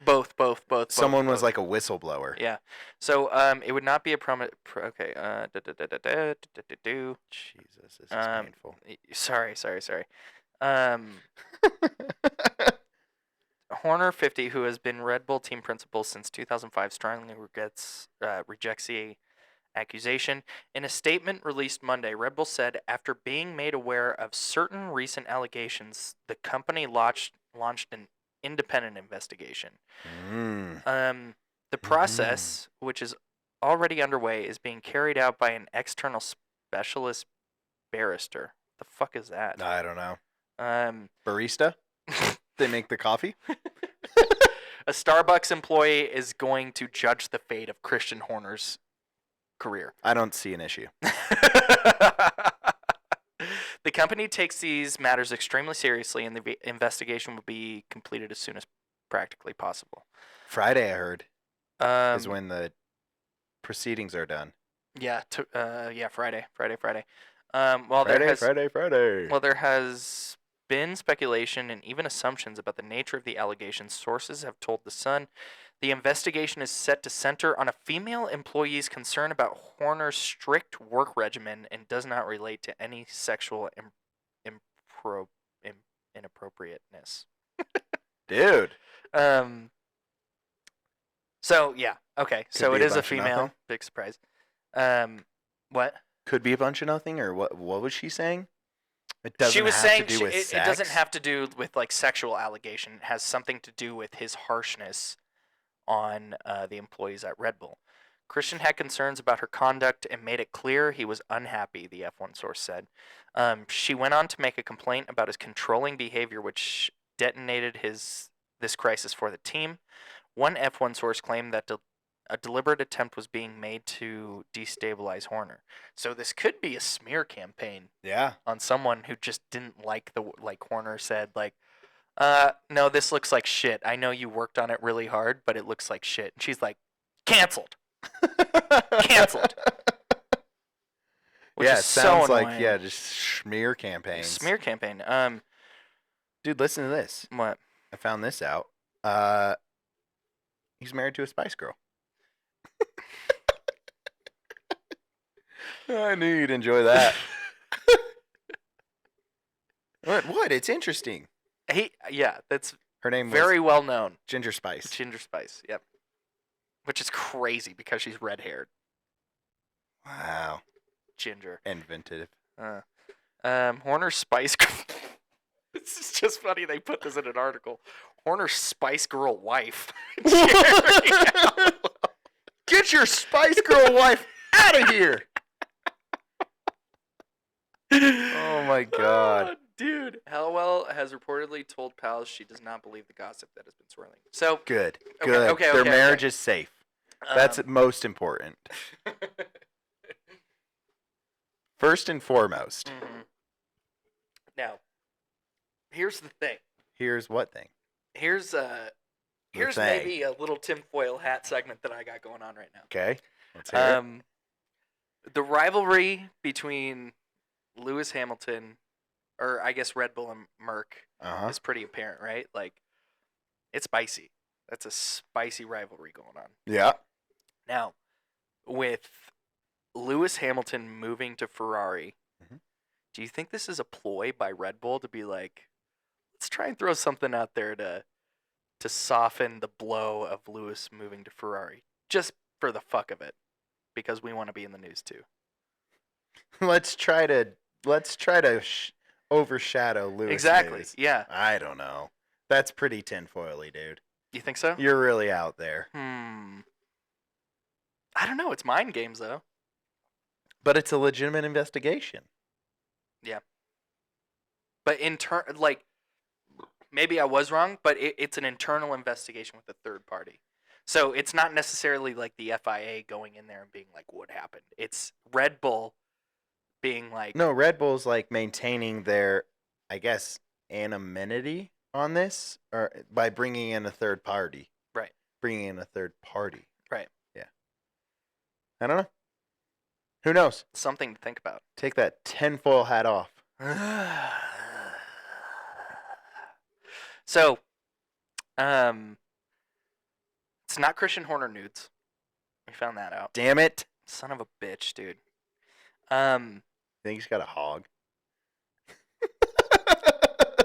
was both. like a whistleblower. Yeah. So it would not be a okay. Jesus, this is painful. Sorry. Horner 50, who has been Red Bull team principal since 2005, strongly rejects the accusation. In a statement released Monday, Red Bull said after being made aware of certain recent allegations, the company launched an independent investigation. The process, which is already underway, is being carried out by an external specialist barrister. The fuck is that? I don't know. Barista? They make the coffee? A Starbucks employee is going to judge the fate of Christian Horner's career. I don't see an issue. The company takes these matters extremely seriously, and the investigation will be completed as soon as practically possible. Friday, I heard, is when the proceedings are done. Yeah, Friday. Friday. Friday. Well, there has been speculation and even assumptions about the nature of the allegations. Sources have told The Sun the investigation is set to center on a female employee's concern about Horner's strict work regimen and does not relate to any sexual inappropriateness. Dude. So yeah, okay. Could So be it a is a bunch of female. nothing. Big surprise. What? Could be a bunch of nothing, or what was she saying? It doesn't She was have saying to do with it sex? doesn't have to do with like sexual allegation. It has something to do with his harshness on the employees at Red Bull. Christian had concerns about her conduct and made it clear he was unhappy, the F1 source said. She went on to make a complaint about his controlling behavior, which detonated this crisis for the team. One F1 source claimed that a deliberate attempt was being made to destabilize Horner. So this could be a smear campaign. Yeah. On someone who just didn't like Horner said, like, no, this looks like shit. I know you worked on it really hard, but it looks like shit. And she's like, canceled. Canceled. Which Yeah, is it sounds so like annoying. just smear campaigns. Smear campaign. Dude, listen to this. What? I found this out. He's married to a Spice Girl. I knew you'd enjoy that. What? It's interesting. That's Her name was very well known. Ginger Spice. Ginger Spice. Yep. Which is crazy because she's red haired. Wow. Ginger. Inventive. Horner Spice. This is just funny. They put this in an article. Horner Spice Girl wife. Get your Spice Girl wife out of here. Oh my god. Oh, dude. Hallowell has reportedly told pals she does not believe the gossip that has been swirling. So Good. Okay, Their okay. marriage is safe. That's most important. First and foremost. Mm-hmm. Now, here's the thing. Here's what thing? Here's maybe a little tinfoil hat segment that I got going on right now. Okay. Let's hear it. The rivalry between Lewis Hamilton, or I guess Red Bull and Merck, is pretty apparent, right? Like, it's spicy. That's a spicy rivalry going on. Yeah. Now, with Lewis Hamilton moving to Ferrari, do you think this is a ploy by Red Bull to be like, let's try and throw something out there to soften the blow of Lewis moving to Ferrari, just for the fuck of it, because we want to be in the news too. Let's try to overshadow Lewis. Exactly. News. Yeah. I don't know. That's pretty tinfoily, dude. You think so? You're really out there. I don't know. It's mind games though. But it's a legitimate investigation. Yeah. But maybe I was wrong, but it's an internal investigation with a third party. So it's not necessarily like the FIA going in there and being like, what happened? It's Red Bull being like, No, Red Bull's like maintaining their, I guess, anonymity on this, or by bringing in a third party. Right. Bringing in a third party. Right. Yeah. I don't know. Who knows? something to think about. Take that tinfoil hat off. So, it's not Christian Horner nudes. We found that out. Damn it! Son of a bitch, dude. Think he's got a hog?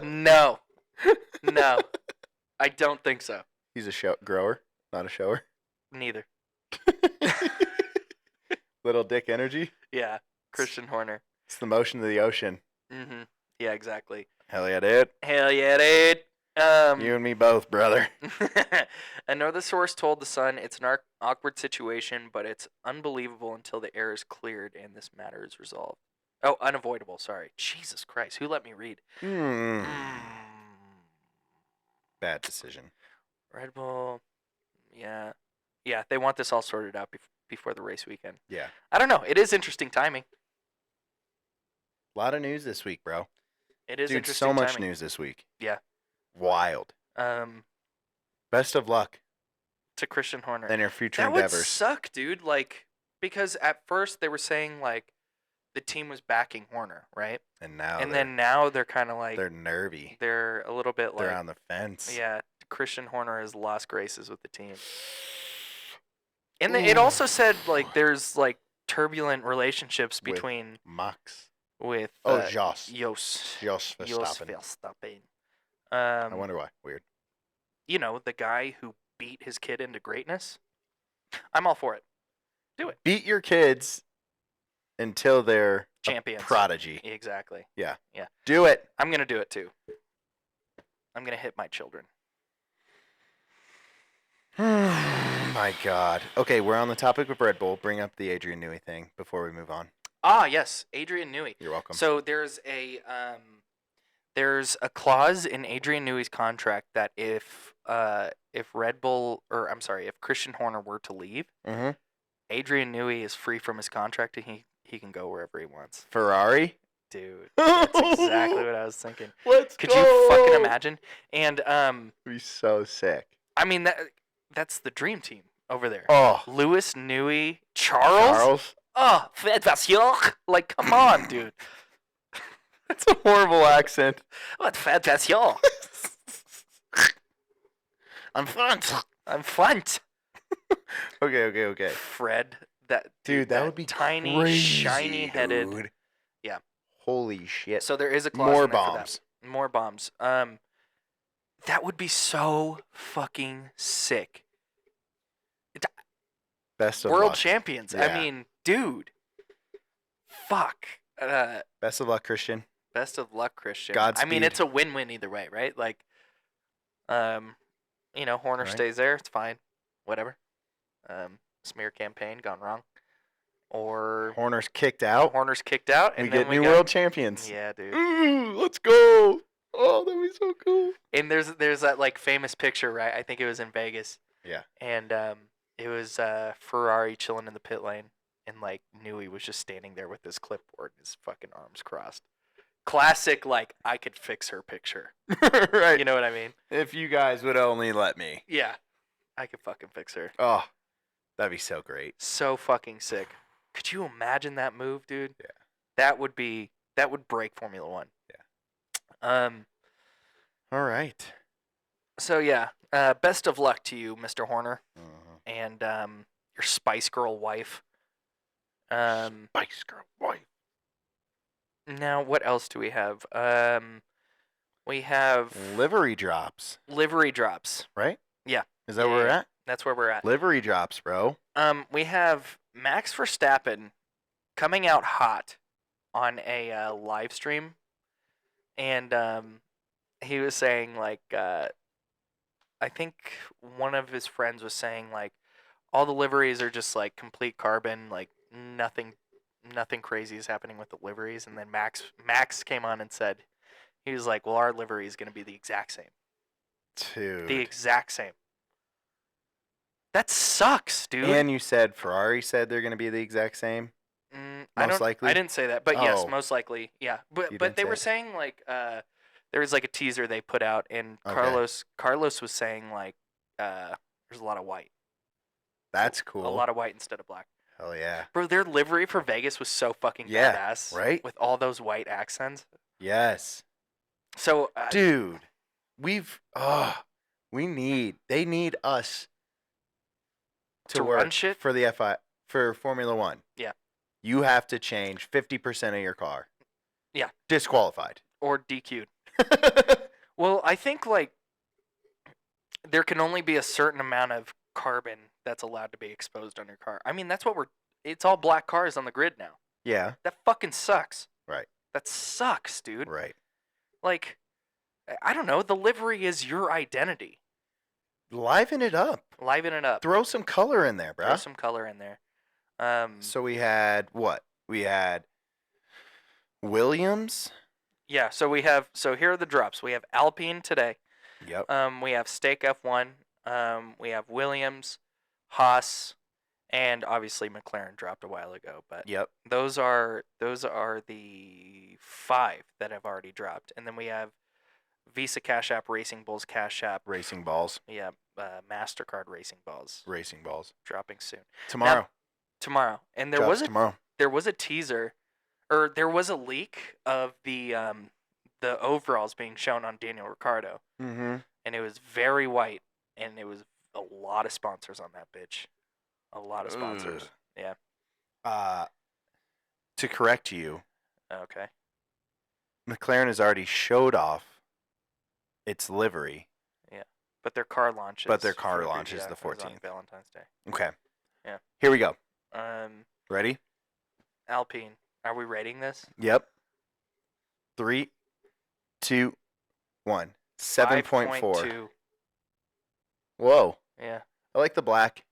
No, no, I don't think so. He's a grower, not a shower. Neither. Little dick energy. Yeah, Christian Horner. It's the motion of the ocean. Mm-hmm. Yeah, exactly. Hell yeah, dude. Hell yeah, dude. You and me both, brother. Another source told The Sun it's an awkward situation, but it's unbelievable until the air is cleared and this matter is resolved. Oh, unavoidable, sorry. Jesus Christ, who let me read? Bad decision. Red Bull, yeah. Yeah, they want this all sorted out before the race weekend. Yeah. I don't know. It is interesting timing. A lot of news this week, bro. It is Dude, interesting so much timing. news this week. Yeah. Wild. Best of luck To Christian Horner. in your future That would endeavors. suck, dude. Like, because at first they were saying, like, the team was backing Horner, right? And now And now they're kind of like, they're nervy. they're a little bit They're like, on the fence. yeah, Christian Horner has lost graces with the team. And it also said, like, there's, like, turbulent relationships With between, Max. with Jos Jos Verstappen. Verstappen. I wonder why. Weird. You know, the guy who beat his kid into greatness. I'm all for it. Do it. Beat your kids until they're Champions. a prodigy. Exactly. Yeah. Yeah. Do it. I'm going to do it too. I'm going to hit my children. My God. Okay, we're on the topic of Red Bull. Bring up the Adrian Newey thing before we move on. Ah, yes, Adrian Newey. You're welcome. So there's a clause in Adrian Newey's contract that if Red Bull, or I'm sorry, if Christian Horner were to leave, Mm-hmm. Adrian Newey is free from his contract and he can go wherever he wants. Ferrari? Dude, that's exactly what I was thinking. Could you fucking imagine? And Be so sick. I mean that's the dream team over there. Oh, Lewis, Newey, Charles. Oh, Fédération. Like, come on, dude. That's a horrible accent. What Fédération? I'm front. I'm front. Okay. Fred, that Dude, that would be tiny, crazy, shiny-headed. dude. Yeah. Holy shit. So there is a clause More in there for bombs. that. More bombs. That would be so fucking sick. Best of World luck. champions. Yeah. I mean, dude. Fuck. Best of luck, Christian. Best of luck, Christian. I Godspeed. mean, it's a win-win either way, right? Like, Horner Right. stays there. It's fine. Whatever. Smear campaign gone wrong. Or Horner's kicked out. Horner's kicked out, and We then get we new got, world champions. Yeah, dude. Let's go. Oh, that'd be so cool. And there's that like famous picture, right? I think it was in Vegas. Yeah. And it was Ferrari chilling in the pit lane, and like Newey was just standing there with his clipboard, his fucking arms crossed. Classic, like I could fix her picture. Right. You know what I mean? If you guys would only let me. Yeah, I could fucking fix her. Oh, that'd be so great. So fucking sick. Could you imagine that move, dude? Yeah. That would break Formula One. Yeah. All right. So yeah, best of luck to you, Mr. Horner, Uh-huh. and your Spice Girl wife. Spice Girl wife. Now what else do we have? We have Livery drops, livery drops. right? Yeah. Is that where we're at? That's where we're at. Livery drops, bro. We have Max Verstappen coming out hot on a live stream, and he was saying like, I think one of his friends was saying like, all the liveries are just like complete carbon, like nothing crazy is happening with the liveries. And then Max came on and said, he was like, well, our livery is going to be the exact same. Dude. The exact same. That sucks, dude. And you said Ferrari said they're going to be the exact same? Most likely? I didn't say that, but yes, Oh. most likely, yeah. You But didn't they say were it. saying like there was like a teaser they put out, and Okay. Carlos was saying like there's a lot of white, That's cool. a lot of white instead of black. Hell yeah. Bro, their livery for Vegas was so fucking Yeah, badass, right? with all those white accents. Yes. So Dude, they need us to To run work shit? for the for Formula 1. Yeah. You have to change 50% of your car. Yeah. Disqualified. or DQ'd. Well, I think like there can only be a certain amount of carbon that's allowed to be exposed on your car. I mean, that's what it's all black cars on the grid now. Yeah. That fucking sucks. Right. That sucks, dude. Right. Like, I don't know. The livery is your identity. Liven it up. Liven it up. Throw some color in there, bro. Throw some color in there. So we had what? We had Williams. Yeah. So here are the drops. We have Alpine today. Yep. We have Stake F1. We have Williams, Haas, and obviously McLaren dropped a while ago. But Yep. those are the 5 that have already dropped, and then we have Visa Cash App, Racing Bulls Cash App, Racing balls. yeah, Mastercard Racing Balls Racing balls. dropping soon Tomorrow. tomorrow. And there Drops tomorrow. was a teaser, or there was a leak of the overalls being shown on Daniel Ricciardo, Mm-hmm. and it was very white, and it was a lot of sponsors on that bitch, a lot of sponsors. Ugh. Yeah. To correct you, Okay. McLaren has already showed off its livery. But their car launch is But their car for- launch is yeah, the is on 14th. Valentine's Day. Okay. Yeah. Here we go. Ready? Ready? Alpine. Are we rating this? Yep. 3, 2, 1. 7.4. 5.2. Whoa. Yeah. I like the black.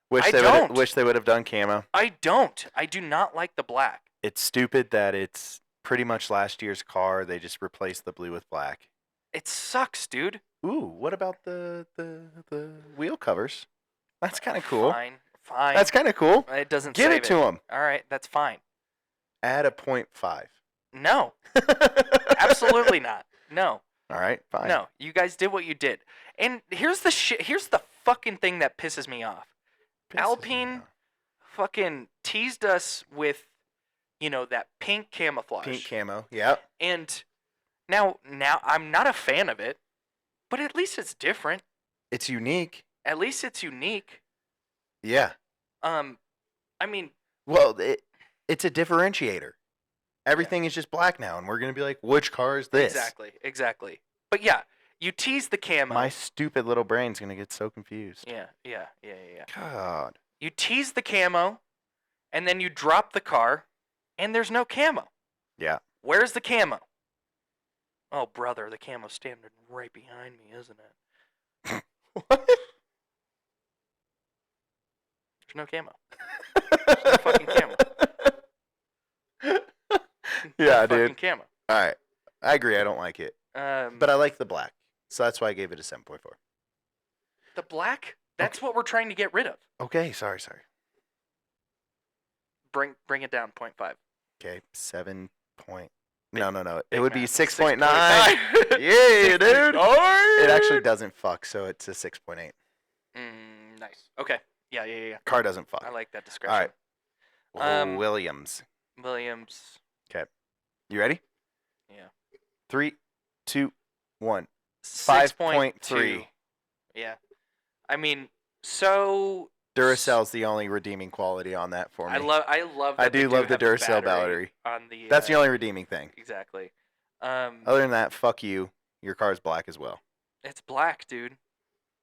Wish I they don't. wish they would have done camo. I don't. I do not like the black. It's stupid that it's pretty much last year's car. They just replaced the blue with black. It sucks, dude. Ooh, what about the wheel covers? That's kind of cool. Fine. Fine. That's kind of cool. It doesn't Give save it to them. All right, that's fine. Add a 0.5. No. Absolutely not. No. All right, fine. No. You guys did what you did. And here's the shit. Here's the fucking thing that pisses me off. Pisses me Alpine off. fucking teased us with, that pink camouflage. Pink camo. Yep. And now I'm not a fan of it, but at least it's different. It's unique. At least it's unique. Yeah. I mean, Well, it's a differentiator. Everything is just black now, and we're gonna be like, which car is this? exactly. But yeah, you tease the camo. My stupid little brain's gonna get so confused. Yeah. God. You tease the camo, and then you drop the car, and there's no camo. Yeah. Where's the camo? Oh, brother, the camo's standing right behind me, isn't it? What? There's no camo. There's no fucking camo. Yeah, No dude. fucking camo. All right. I agree. I don't like it, but I like the black, so that's why I gave it a 7.4. the black, that's what we're trying to get rid of. Okay. Sorry. Bring it down 0.5. Okay. 7 point. No. It Big would be math. 6.9. 6.9. Yeah, dude. It It actually doesn't fuck, so it's a 6.8. Nice. Okay. Yeah. Car doesn't fuck. I like that description. All right. Um, Williams. Williams. You ready? Yeah. 3, 2, 1. 6.3. 5.3. Yeah. I mean, so Duracell's the only redeeming quality on that for me. I love. I That they do love the have a Duracell battery. on the. That's the only redeeming thing. Exactly. Other than that, fuck you. Your car's black as well. It's black, dude.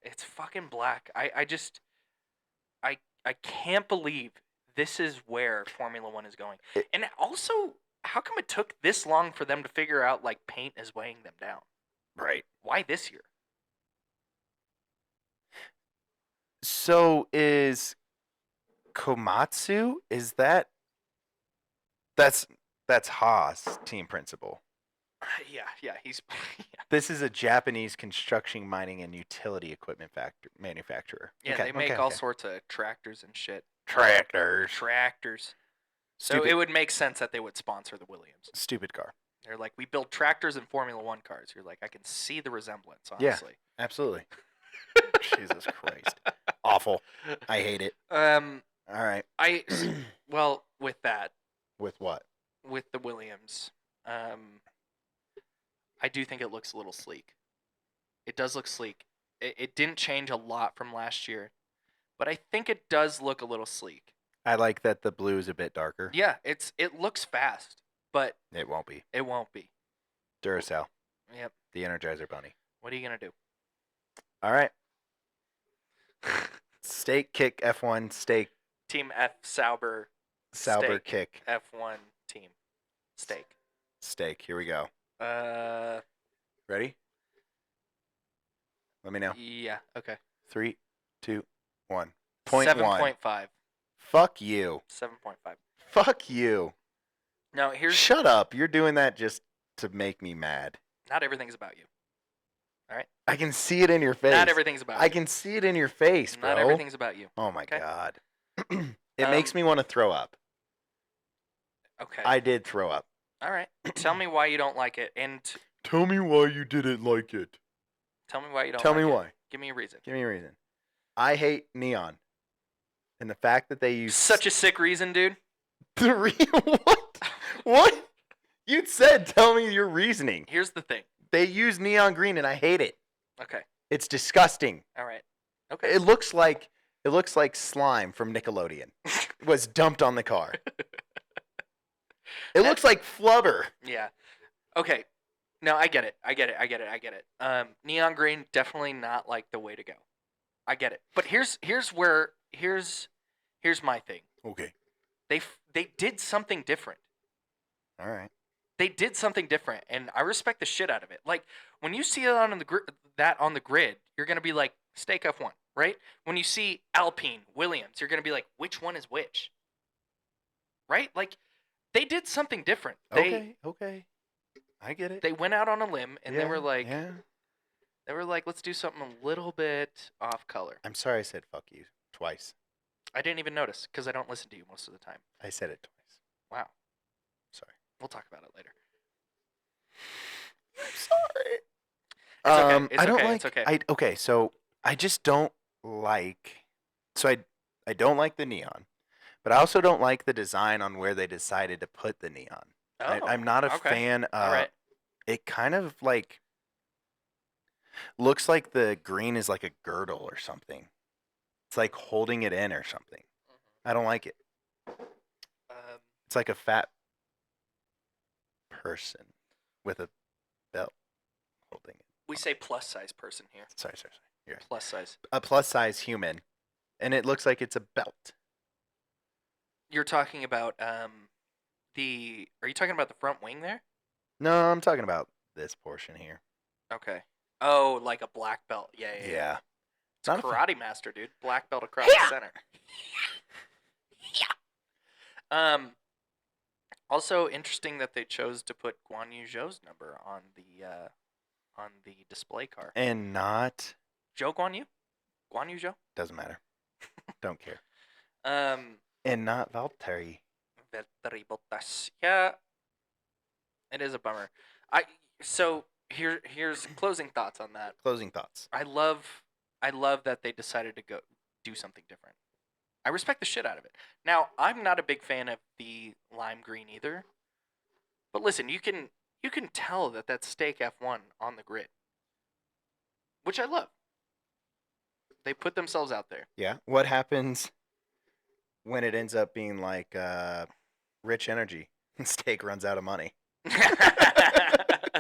It's fucking black. I can't believe this is where Formula One is going. And also, how come it took this long for them to figure out like paint is weighing them down? Right. Why this year? So is Komatsu? That's Haas team principal. Yeah. He's. This is a Japanese construction, mining, and utility equipment manufacturer. Yeah, Okay, they make okay, all okay. sorts of tractors and shit. Tractors. Tractors. So Stupid, it would make sense that they would sponsor the Williams. stupid car. They're like, we build tractors and Formula One cars. You're like, I can see the resemblance, Yeah. honestly. Absolutely. Jesus Christ. Awful. I hate it. All right. Well, with that, With what? with the Williams, I do think it looks a little sleek. It does look sleek. It didn't change a lot from last year, but I think it does look a little sleek. I like that the blue is a bit darker. Yeah, it looks fast, but It won't be. it won't be. Duracell, Yep. the Energizer Bunny. What are you gonna do? All right. Steak kick F1 steak Team F Sauber Sauber Steak. kick F1 team steak. steak. Here we go. Uh, Ready? Let me know. yeah. Okay. 3, 2, 1. Point 7.5. Fuck you. 7.5. Fuck you. Now here's Shut up. You're doing that just to make me mad. not everything's about you. I can see it in your face. Not everything's about I you. can see it in your face, bro. Not everything's about you. Oh my Okay. god. It makes me want to throw up. Okay. I did throw up. All right. Tell me why you don't like it, and Tell me why you didn't like it. tell me why you don't. Tell like me it. why. Give me a reason. Give me a reason. I hate neon. And the fact that they use Such a sick reason, dude. the what? What? You said tell me your reasoning. Here's the thing. They use neon green and I hate it. Okay. It's disgusting. All right. Okay. It looks like slime from Nickelodeon. It was dumped on the car. It looks like flubber. Yeah. Okay. No, I get it. I get it. Neon green definitely not like the way to go. I get it. But here's my thing. Okay. They did something different. All right. They did something different, and I respect the shit out of it. Like when you see it on the grid, you're gonna be like Steak F1, right? When you see Alpine, Williams, you're gonna be like, which one is which? Right? Like they did something different. Okay. I get it. They went out on a limb and they were like, yeah. let's do something a little bit off color. I'm sorry I said fuck you twice. I didn't even notice because I don't listen to you most of the time. I said it twice. Wow. Sorry. We'll talk about it later. I'm sorry. It's okay. It's I don't okay. like. It's okay. Okay, so I just don't like. So I don't like the neon, but I also don't like the design on where they decided to put the neon. I'm not a okay. fan of. All right. It kind of like looks like the green is like a girdle or something. It's like holding it in or something. I don't like it. It's like a fat person with a belt holding it. We say plus size person here. Sorry. You're right. Plus size. A plus size human, and it looks like it's a belt. You're talking about Are you talking about the front wing there? No, I'm talking about this portion here. Okay. Oh, like a black belt. Yeah. Yeah. It's a Not a karate master, dude. Black belt across the center. Also interesting that they chose to put Guan Yu Zhou's number on the display car. And not Zhou Guan Yu? Guan Yu Zhou? doesn't matter. Don't care. Um, And not Valtteri. Valtteri Bottas. Yeah. It is a bummer. So here's closing thoughts on that. Closing thoughts. I love that they decided to go do something different. I respect the shit out of it. Now, I'm not a big fan of the lime green either. But listen, you can tell that that's Steak F1 on the grid, which I love. They put themselves out there. Yeah. What happens when it ends up being like Rich Energy and Steak runs out of money?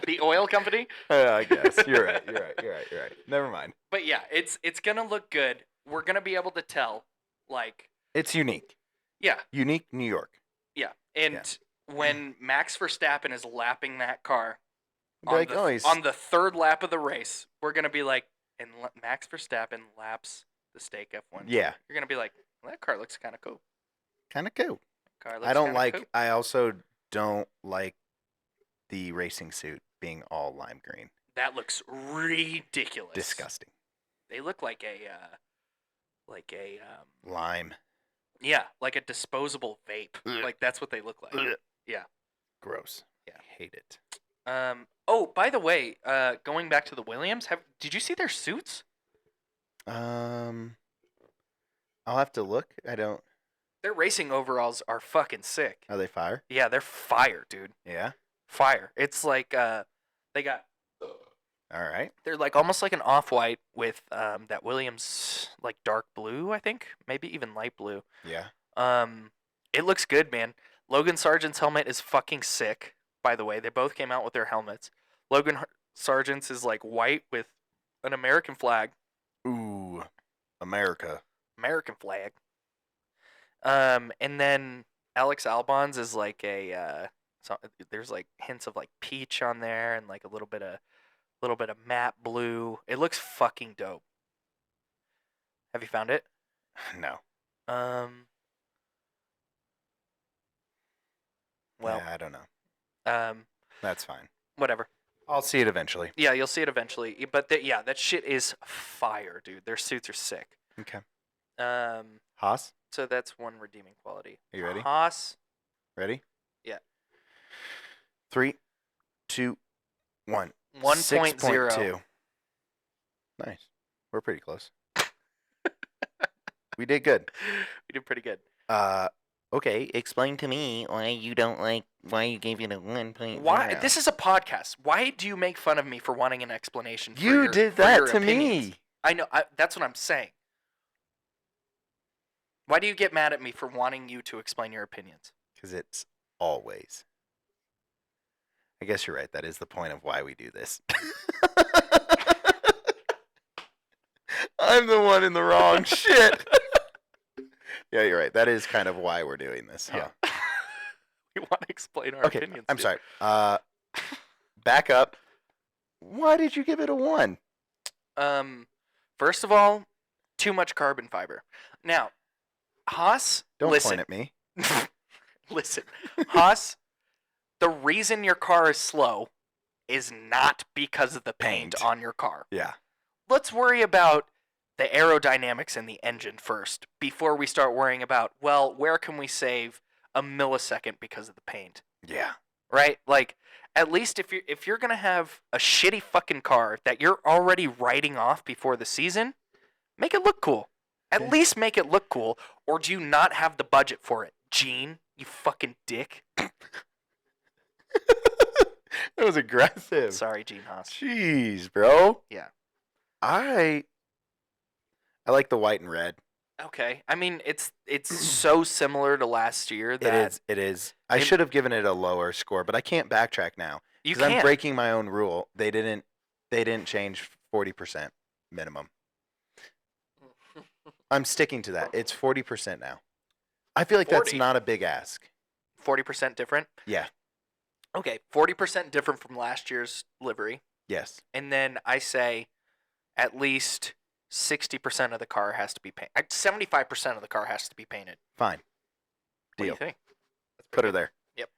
The oil company? I guess. You're right. Never mind. But yeah, it's going to look good. We're going to be able to tell, like... It's unique. Yeah. Unique New York. Yeah. And when Max Verstappen is lapping that car Like, on the third lap of the race, we're going to be like, and Max Verstappen laps the Steak F1. Yeah. You're going to be like, well, that car looks kind of cool. Kind of cool. Car looks I don't kinda like. cool. I also don't like the racing suit being all lime green. That looks ridiculous. Disgusting. They look like a Lime. Yeah, like a disposable vape. Ugh. Like that's what they look like. Ugh. Yeah. Gross. Yeah. Hate it. Oh, by the way, going back to the Williams, did you see their suits? I'll have to look. I don't. Their racing overalls are fucking sick. Are they fire? Yeah, they're fire, dude. Yeah. Fire. It's like they got All right. they're like almost like an off-white with that Williams like dark blue, I think, maybe even light blue. Yeah. It looks good, man. Logan Sargent's helmet is fucking sick. By the way, they both came out with their helmets. Logan Sargent's is like white with an American flag. Ooh, America. American flag. And then Alex Albon's is like a there's like hints of like peach on there and like a little bit of matte blue. It looks fucking dope. Have you found it? No. Well, yeah, I don't know. That's fine. Whatever. I'll see it eventually. Yeah, you'll see it eventually. But yeah, that shit is fire, dude. Their suits are sick. Okay. Um, Haas, so that's one redeeming quality. are you ready? Haas. Ready? Yeah. 3, 2, 1. 1.0. 6.2. Nice. We're pretty close. We did good. We did pretty good. Okay. Explain to me why you gave it a 1.0. Why? This is a podcast. Why do you make fun of me for wanting an explanation? You did that to me. I know. That's what I'm saying. Why do you get mad at me for wanting you to explain your opinions? Because it's always. I guess you're right. That is the point of why we do this. I'm the one in the wrong shit. Yeah, you're right. That is kind of why we're doing this. Huh? Yeah. We want to explain our Okay, opinions. I'm sorry. Back up. Why did you give it a 1? First of all, too much carbon fiber. Now, Haas, Don't listen. point at me. Listen, Haas, the reason your car is slow is not because of the paint on your car. Yeah. Let's worry about the aerodynamics in the engine first before we start worrying about, well, where can we save a millisecond because of the paint? Yeah. Right? Like, at least if you're going to have a shitty fucking car that you're already writing off before the season, make it look cool. At least make it look cool, or do you not have the budget for it? Gene, you fucking dick. That was aggressive. Sorry, Gene Haas. Jeez, bro. Yeah. I like the white and red. Okay. I mean, it's so similar to last year that It is. I should have given it a lower score, but I can't backtrack now you because can't. I'm breaking my own rule. They didn't change 40% minimum. I'm sticking to that. It's 40% now. I feel like 40? that's not a big ask. 40% different? Yeah. Okay, 40% different from last year's livery. Yes. And then I say at least 60% of the car has to be painted. 75% of the car has to be painted. Fine. What do you Deal. think? Put her there. Yep.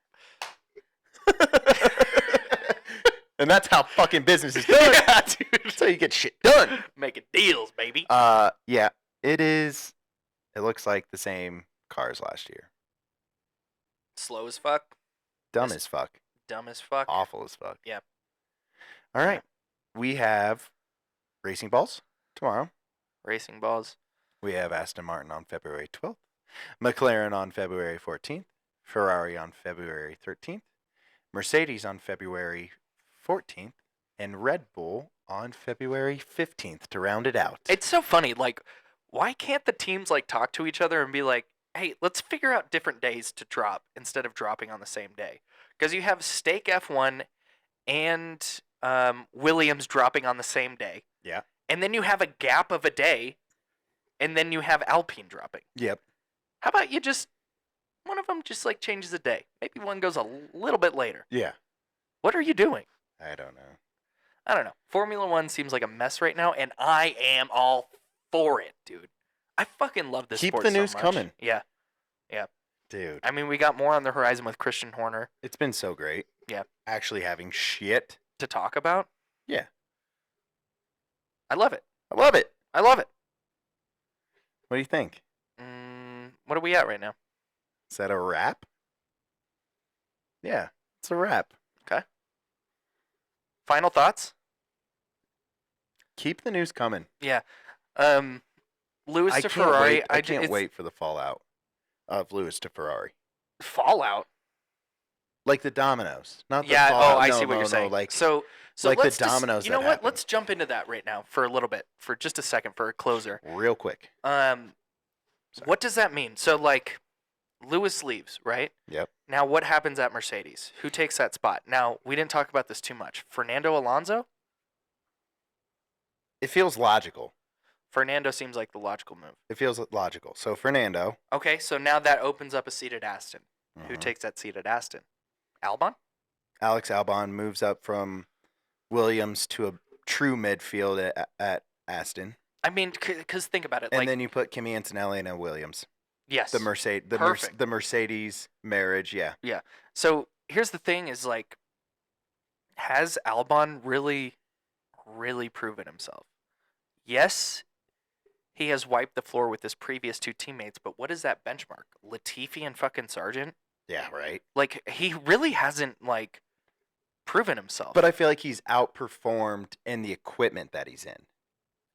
And that's how fucking business is done. Yeah, dude. That's how you get shit done. Making deals, baby. Yeah. It is. It looks like the same cars last year. Slow as fuck. Dumb as fuck. Dumb as fuck. Awful as fuck. Yeah. All right. We have Racing Balls tomorrow. Racing balls. We have Aston Martin on February 12th, McLaren on February 14th, Ferrari on February 13th, Mercedes on February 14th, and Red Bull on February 15th to round it out. It's so funny. Like, why can't the teams like talk to each other and be like, hey, let's figure out different days to drop instead of dropping on the same day? Because you have Stake F1 and Williams dropping on the same day. Yeah. And then you have a gap of a day, and then you have Alpine dropping. Yep. How about you just, one of them just like changes a day? Maybe one goes a little bit later. Yeah. What are you doing? I don't know. I don't know. Formula One seems like a mess right now, and I am all for it, dude. I fucking love this Keep sport the so news much. coming. Yeah. Dude. I mean, we got more on the horizon with Christian Horner It's been so great. Yeah. Actually having shit. to talk about. Yeah. I love it. I love it. I love it. What do you think? What are we at right now? Is that a wrap? Yeah, it's a wrap. Okay. Final thoughts? Keep the news coming. Yeah. Lewis I to can't Ferrari. wait. I can't wait for the fallout of Lewis to Ferrari. Fallout. Like the dominoes, not the Yeah. fallout. Oh, I no, see what no, you're no, saying. Like So like the let's dominoes you know that what? happen. Let's jump into that right now for a little bit, for just a second, for a closer. Real quick. Sorry. What does that mean? So like, Lewis leaves, right? Yep. Now what happens at Mercedes? Who takes that spot? Now we didn't talk about this too much. Fernando Alonso. It feels logical. Fernando seems like the logical move. It feels logical. So Fernando. Okay, so now that opens up a seat at Aston. Who Mhm. takes that seat at Aston? Albon? Alex Albon moves up from Williams to a true midfield at Aston. I mean, because think about it. And like, then you put Kimi Antonelli and Williams. yes. The Perfect. the Mercedes marriage, yeah. Yeah. So here's the thing: is like, has Albon really proven himself? Yes, he has wiped the floor with his previous two teammates, but what is that benchmark? Latifi and fucking Sargent? Yeah, right. Like, he really hasn't like proven himself. But I feel like he's outperformed in the equipment that he's in.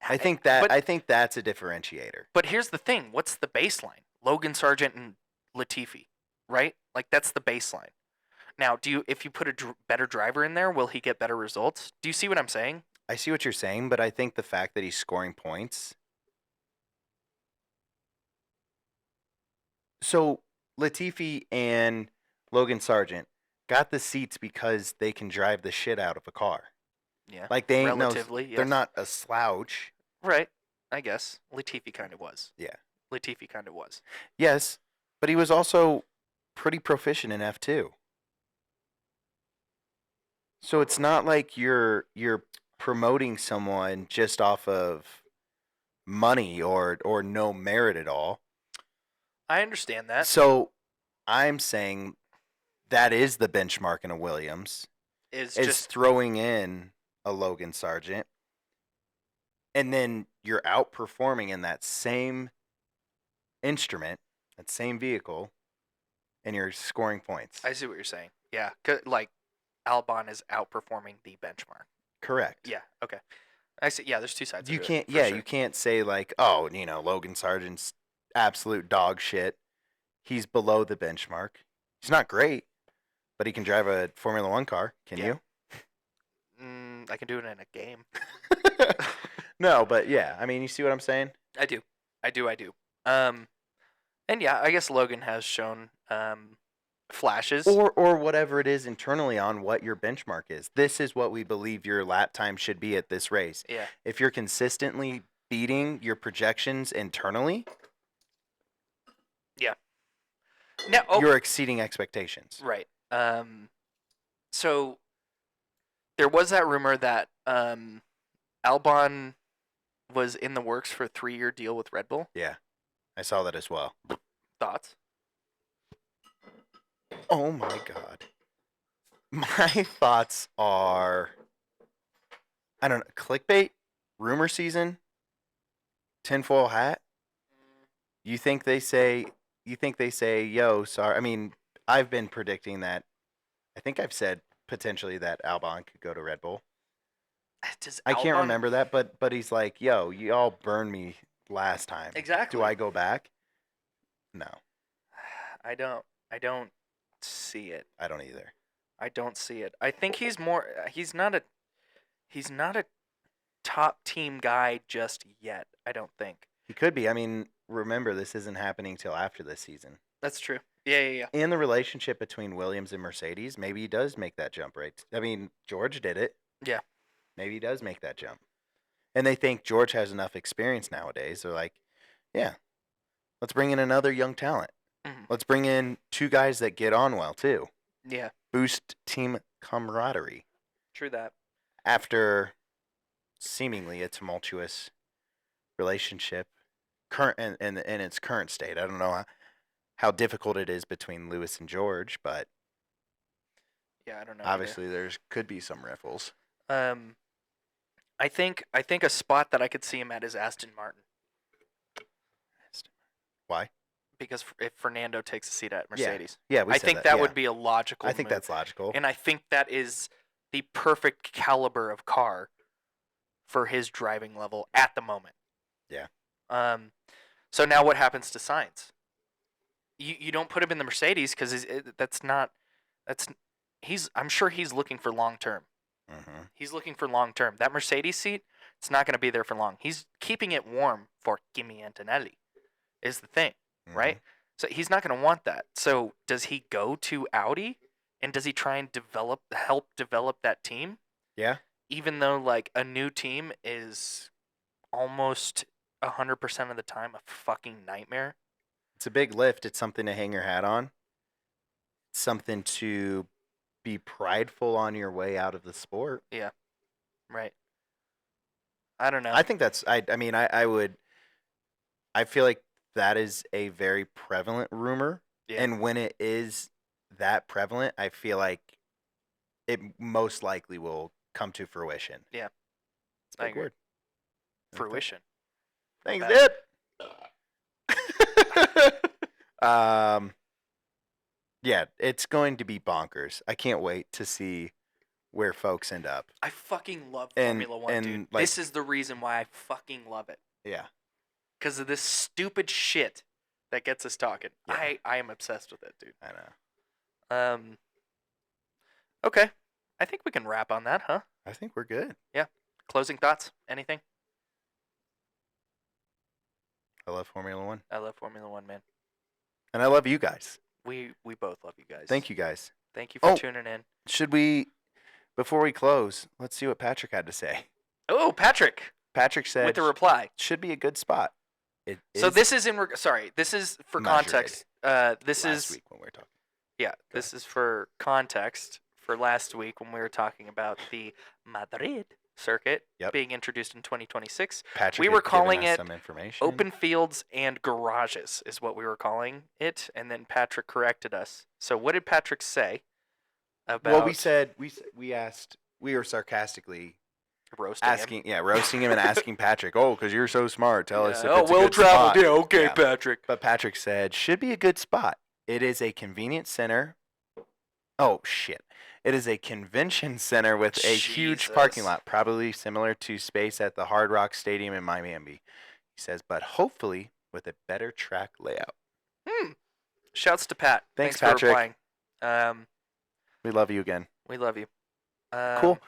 I think that's a differentiator. But here's the thing: what's the baseline? Logan Sargent and Latifi, right? Like, that's the baseline. Now, if you put a better driver in there, will he get better results? Do you see what I'm saying? I see what you're saying, but I think the fact that he's scoring points. So Latifi and Logan Sargent got the seats because they can drive the shit out of a car. Yeah. Like, they ain't relatively, they're yes. not a slouch. Right. I guess Latifi kind of was. Yeah. Latifi kind of was. Yes, but he was also pretty proficient in F2. So it's not like you're promoting someone just off of money or no merit at all. I understand that. So I'm saying that is the benchmark in a Williams. Is just throwing in a Logan Sargent, and then you're outperforming in that same instrument, that same vehicle, and you're scoring points. I see what you're saying. Yeah. Like, Albon is outperforming the benchmark. Correct. Yeah. Okay. I see. Yeah. There's two sides. You of can't. It, for Yeah, sure. you can't say like, oh, Logan Sargent's absolute dog shit. He's below the benchmark. He's not great, but he can drive a Formula One car. Can you? I can do it in a game. No, but yeah. I mean, you see what I'm saying? I do. And yeah, I guess Logan has shown flashes. Or whatever it is internally on what your benchmark is. This is what we believe your lap time should be at this race. Yeah. If you're consistently beating your projections internally, Yeah. Now, you're exceeding expectations. right. So there was that rumor that Albon was in the works for a 3-year deal with Red Bull. Yeah, I saw that as well. Thoughts? Oh my god. My thoughts are, I don't know, clickbait, rumor season, tinfoil hat. You think they say, yo, sorry. I mean, I've been predicting that. I think I've said potentially that Albon could go to Red Bull. I can't remember that, but he's like, yo, y'all burned me last time. Exactly. Do I go back? No, I don't see it. I don't either. I don't see it. I think he's more. He's not a top team guy just yet. I don't think. He could be. I mean, remember, this isn't happening till after this season. That's true. Yeah. In the relationship between Williams and Mercedes, maybe he does make that jump, right? I mean, George did it. Yeah. Maybe he does make that jump. And they think George has enough experience nowadays. They're like, yeah, let's bring in another young talent. Mhm. Let's bring in two guys that get on well, too. Yeah. Boost team camaraderie. True that. After seemingly a tumultuous relationship, current in its current state. I don't know how difficult it is between Lewis and George, but Yeah, I don't know. obviously there's could be some riffles. I think a spot that I could see him at is Aston Martin. Why? because if Fernando takes a seat at Yeah. Mercedes. Yeah, we I said think that. that Yeah. would be a logical I think move. that's logical. And I think that is the perfect caliber of car for his driving level at the moment. Yeah. So now what happens to Sainz? You don't put him in the Mercedes because I'm sure he's looking for long term. Mm-hmm. He's looking for long term. That Mercedes seat, it's not going to be there for long. He's keeping it warm for Kimi Antonelli, is the thing, right? So he's not going to want that. So does he go to Audi, and does he try and help develop that team? Yeah. Even though like a new team is almost 100% of the time a fucking nightmare. It's a big lift. It's something to hang your hat on. It's something to be prideful on your way out of the sport. Yeah. Right. I don't know. I think that's I feel like that is a very prevalent rumor. Yeah. And when it is that prevalent, I feel like it most likely will come to fruition. Yeah. It's a big word. Fruition. Thanks, Bad. Dip. Yeah, it's going to be bonkers. I can't wait to see where folks end up. I fucking love And- Formula One, and, dude. like- This is the reason why I fucking love it. Yeah. Because of this stupid shit that gets us talking. Yeah. I am obsessed with it, dude. I know. Okay. I think we can wrap on that, huh? I think we're good. Closing thoughts? Anything? I love Formula One. I love Formula One, man. And I love you guys. We both love you guys. Thank you guys. Thank you for Oh. tuning in. Should we, before we close, let's see what Patrick had to say. Oh, Patrick Patrick said with the reply. should be a good spot. It So is this is sorry, this is for I'm not sure context. This last is week when we were talking. yeah, this is for context for last week when we were talking about the Madrid circuit Yep. being introduced in 2026. Patrick We had were given calling us it some information. Open fields and garages is what we were calling it, and then Patrick corrected us. So what did Patrick say about Well, we said we asked, we were sarcastically roasting him? asking, roasting him and asking Patrick, oh, because you're so smart, tell us if Oh, it's a well good traveled. spot. Yeah, okay, Yeah. Patrick. But Patrick said should be a good spot. It is a convenient center. Oh shit! It is a convention center with a huge parking Jesus. lot, probably similar to space at the Hard Rock Stadium in Miami. He says, but hopefully with a better track layout. Shouts to Pat. Thanks, for Patrick. replying. We love you again. We love you. Cool.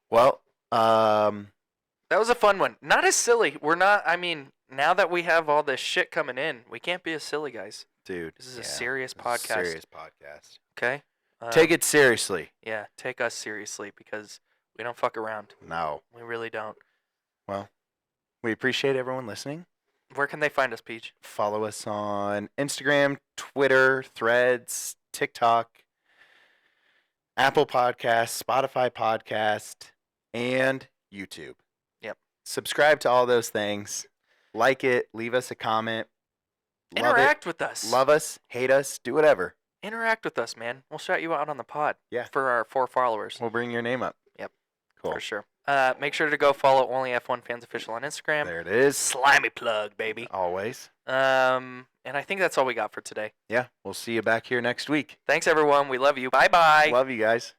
Well, That was a fun one. Not as silly. We're not. I mean, now that we have all this shit coming in, we can't be as silly, guys. dude, This is a serious this is a podcast. serious podcast. Okay. Take it seriously. Yeah, take us seriously because we don't fuck around. No. We really don't. Well, we appreciate everyone listening. Where can they find us, Peach? Follow us on Instagram, Twitter, Threads, TikTok, Apple Podcasts, Spotify Podcast, and YouTube. Yep. Subscribe to all those things. Like it. Leave us a comment. Love Interact with us. it. Love us. Hate us. Do whatever. Interact with us, man. We'll shout you out on the pod. Yeah. For our 4 followers. We'll bring your name up. Yep. Cool. For sure. Make sure to go follow Only F1 Fans Official on Instagram. There it is. Slimy plug, baby. Always. And I think that's all we got for today. Yeah. We'll see you back here next week. Thanks, everyone. We love you. Bye-bye. Love you guys.